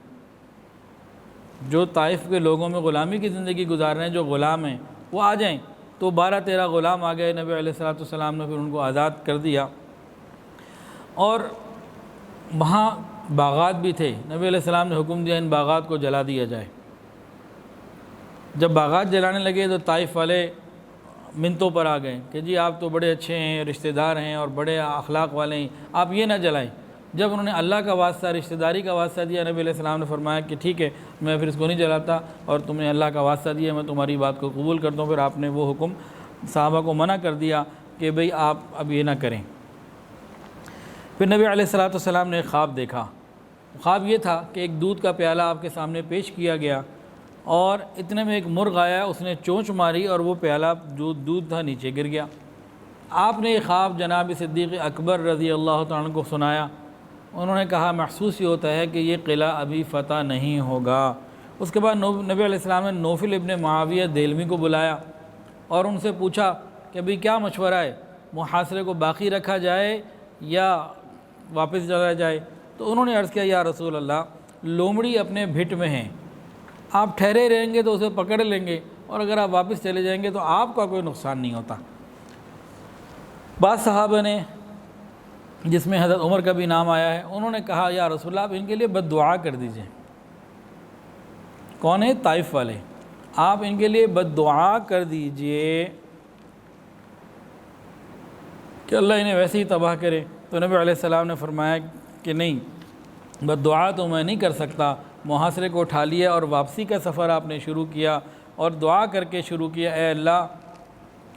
جو طائف کے لوگوں میں غلامی کی زندگی گزار رہے ہیں، جو غلام ہیں وہ آ جائیں۔ تو 12-13 غلام آ گئے، نبی علیہ السلام نے پھر ان کو آزاد کر دیا، اور وہاں باغات بھی تھے، نبی علیہ السلام نے حکم دیا ان باغات کو جلا دیا جائے۔ جب باغات جلانے لگے تو طائف والے منتوں پر آ گئے کہ جی آپ تو بڑے اچھے ہیں، رشتہ دار ہیں اور بڑے اخلاق والے ہیں، آپ یہ نہ جلائیں۔ جب انہوں نے اللہ کا واسطہ، رشتہ داری کا واسطہ دیا، نبی علیہ السلام نے فرمایا کہ ٹھیک ہے میں پھر اس کو نہیں جلاتا، اور تم نے اللہ کا واسطہ دیا میں تمہاری بات کو قبول کرتا ہوں۔ پھر آپ نے وہ حکم صحابہ کو منع کر دیا کہ بھئی آپ اب یہ نہ کریں۔ پھر نبی علیہ السلام نے ایک خواب دیکھا۔ خواب یہ تھا کہ ایک دودھ کا پیالہ آپ کے سامنے پیش کیا گیا، اور اتنے میں ایک مرغ آیا، اس نے چونچ ماری اور وہ پیالہ جو دودھ تھا نیچے گر گیا۔ آپ نے یہ خواب جناب صدیق اکبر رضی اللہ تعالیٰ عنہ کو سنایا۔ انہوں نے کہا محسوس یہ ہوتا ہے کہ یہ قلعہ ابھی فتح نہیں ہوگا۔ اس کے بعد نبی علیہ السلام نے نوفل ابن معاویہ دیلمی کو بلایا اور ان سے پوچھا کہ ابھی کیا مشورہ ہے، محاصرے کو باقی رکھا جائے یا واپس چلا جائے؟ تو انہوں نے عرض کیا یا رسول اللہ، لومڑی اپنے بھٹ میں ہیں، آپ ٹھہرے رہیں گے تو اسے پکڑ لیں گے، اور اگر آپ واپس چلے جائیں گے تو آپ کا کوئی نقصان نہیں ہوتا۔ بعض صحابہ نے، جس میں حضرت عمر کا بھی نام آیا ہے، انہوں نے کہا یا رسول اللہ آپ ان کے لیے بد دعا کر دیجئے۔ کون ہے؟ طائف والے۔ آپ ان کے لیے بد دعا کر دیجئے کہ اللہ انہیں ویسے ہی تباہ کرے۔ تو نبی علیہ السلام نے فرمایا کہ نہیں، بد دعا تو میں نہیں کر سکتا۔ محاصرے کو اٹھا لیا اور واپسی کا سفر آپ نے شروع کیا، اور دعا کر کے شروع کیا اے اللہ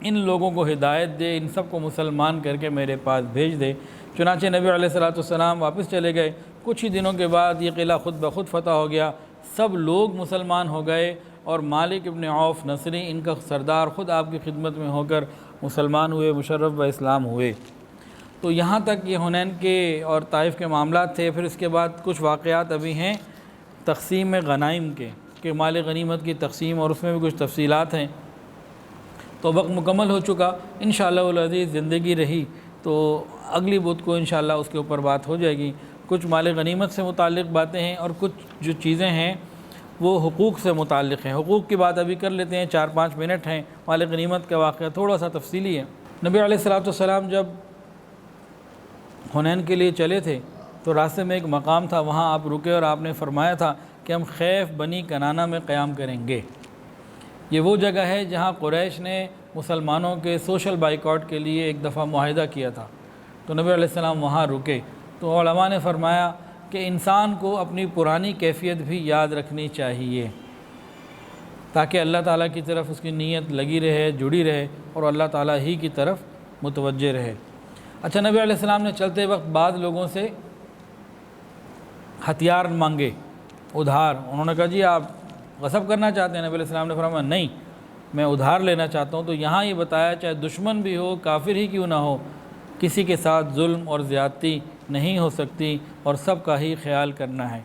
ان لوگوں کو ہدایت دے، ان سب کو مسلمان کر کے میرے پاس بھیج دے۔ چنانچہ نبی علیہ السلام واپس چلے گئے۔ کچھ ہی دنوں کے بعد یہ قلعہ خود بخود فتح ہو گیا، سب لوگ مسلمان ہو گئے، اور مالک ابن عوف نصری ان کا سردار خود آپ کی خدمت میں ہو کر مسلمان ہوئے، مشرف و اسلام ہوئے۔ تو یہاں تک یہ حنین کے اور طائف کے معاملات تھے۔ پھر اس کے بعد کچھ واقعات ابھی ہیں تقسیم غنائم کے، کہ مال غنیمت کی تقسیم، اور اس میں بھی کچھ تفصیلات ہیں۔ تو وقت مکمل ہو چکا، انشاءاللہ العزیز زندگی رہی تو اگلی بدھ کو انشاءاللہ اس کے اوپر بات ہو جائے گی۔ کچھ مال غنیمت سے متعلق باتیں ہیں اور کچھ جو چیزیں ہیں وہ حقوق سے متعلق ہیں۔ حقوق کی بات ابھی کر لیتے ہیں، 4-5 منٹ ہیں۔ مال غنیمت کا واقعہ تھوڑا سا تفصیلی ہے۔ نبی علیہ السلام جب حنین کے لیے چلے تھے تو راستے میں ایک مقام تھا، وہاں آپ رکے اور آپ نے فرمایا تھا کہ ہم خیف بنی کنانہ میں قیام کریں گے۔ یہ وہ جگہ ہے جہاں قریش نے مسلمانوں کے سوشل بائیکاٹ کے لیے ایک دفعہ معاہدہ کیا تھا، تو نبی علیہ السلام وہاں رکے۔ تو علماء نے فرمایا کہ انسان کو اپنی پرانی کیفیت بھی یاد رکھنی چاہیے تاکہ اللہ تعالیٰ کی طرف اس کی نیت لگی رہے، جڑی رہے اور اللہ تعالیٰ ہی کی طرف متوجہ رہے۔ اچھا، نبی علیہ السلام نے چلتے وقت بعض لوگوں سے ہتھیار مانگے ادھار۔ انہوں نے کہا جی آپ غصب کرنا چاہتے ہیں؟ نبی علیہ السلام نے فرمایا نہیں، میں ادھار لینا چاہتا ہوں۔ تو یہاں یہ بتایا چاہے دشمن بھی ہو، کافر ہی کیوں نہ ہو، کسی کے ساتھ ظلم اور زیادتی نہیں ہو سکتی اور سب کا ہی خیال کرنا ہے۔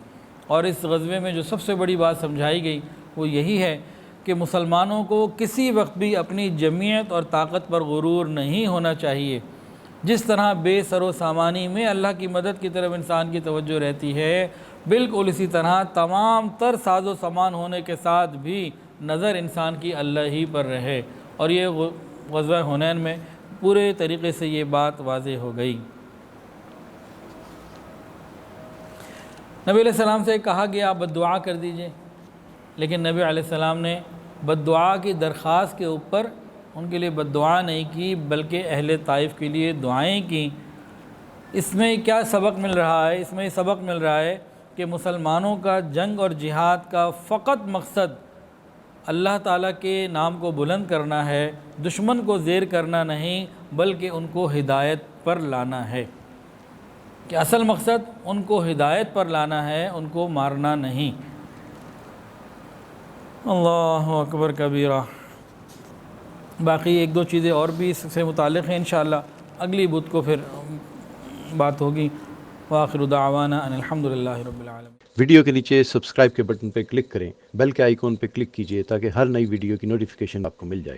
اور اس غزوے میں جو سب سے بڑی بات سمجھائی گئی وہ یہی ہے کہ مسلمانوں کو کسی وقت بھی اپنی جمعیت اور طاقت پر غرور نہیں ہونا چاہیے۔ جس طرح بے سر و سامانی میں اللہ کی مدد کی طرف انسان کی توجہ رہتی ہے، بالکل اسی طرح تمام تر ساز و سامان ہونے کے ساتھ بھی نظر انسان کی اللہ ہی پر رہے۔ اور یہ غزوہ حنین میں پورے طریقے سے یہ بات واضح ہو گئی۔ نبی علیہ السلام سے کہا گیا آپ بد دعا کر دیجئے، لیکن نبی علیہ السلام نے بد دعا کی درخواست کے اوپر ان کے لیے بد دعا نہیں کی بلکہ اہل طائف کے لیے دعائیں کیں۔ اس میں کیا سبق مل رہا ہے؟ اس میں سبق مل رہا ہے کہ مسلمانوں کا جنگ اور جہاد کا فقط مقصد اللہ تعالیٰ کے نام کو بلند کرنا ہے، دشمن کو زیر کرنا نہیں بلکہ ان کو ہدایت پر لانا ہے۔ کہ اصل مقصد ان کو ہدایت پر لانا ہے، ان کو مارنا نہیں۔ اللہ اکبر کبیرہ۔ باقی ایک دو چیزیں اور بھی اس سے متعلق ہیں، انشاءاللہ اگلی بدھ کو پھر بات ہوگی۔ وآخر دعوانا ان الحمدللہ رب العالمین۔ ویڈیو کے نیچے سبسکرائب کے بٹن پہ کلک کریں، بیل کے آئیکن پہ کلک کیجئے تاکہ ہر نئی ویڈیو کی نوٹیفیکیشن آپ کو مل جائے۔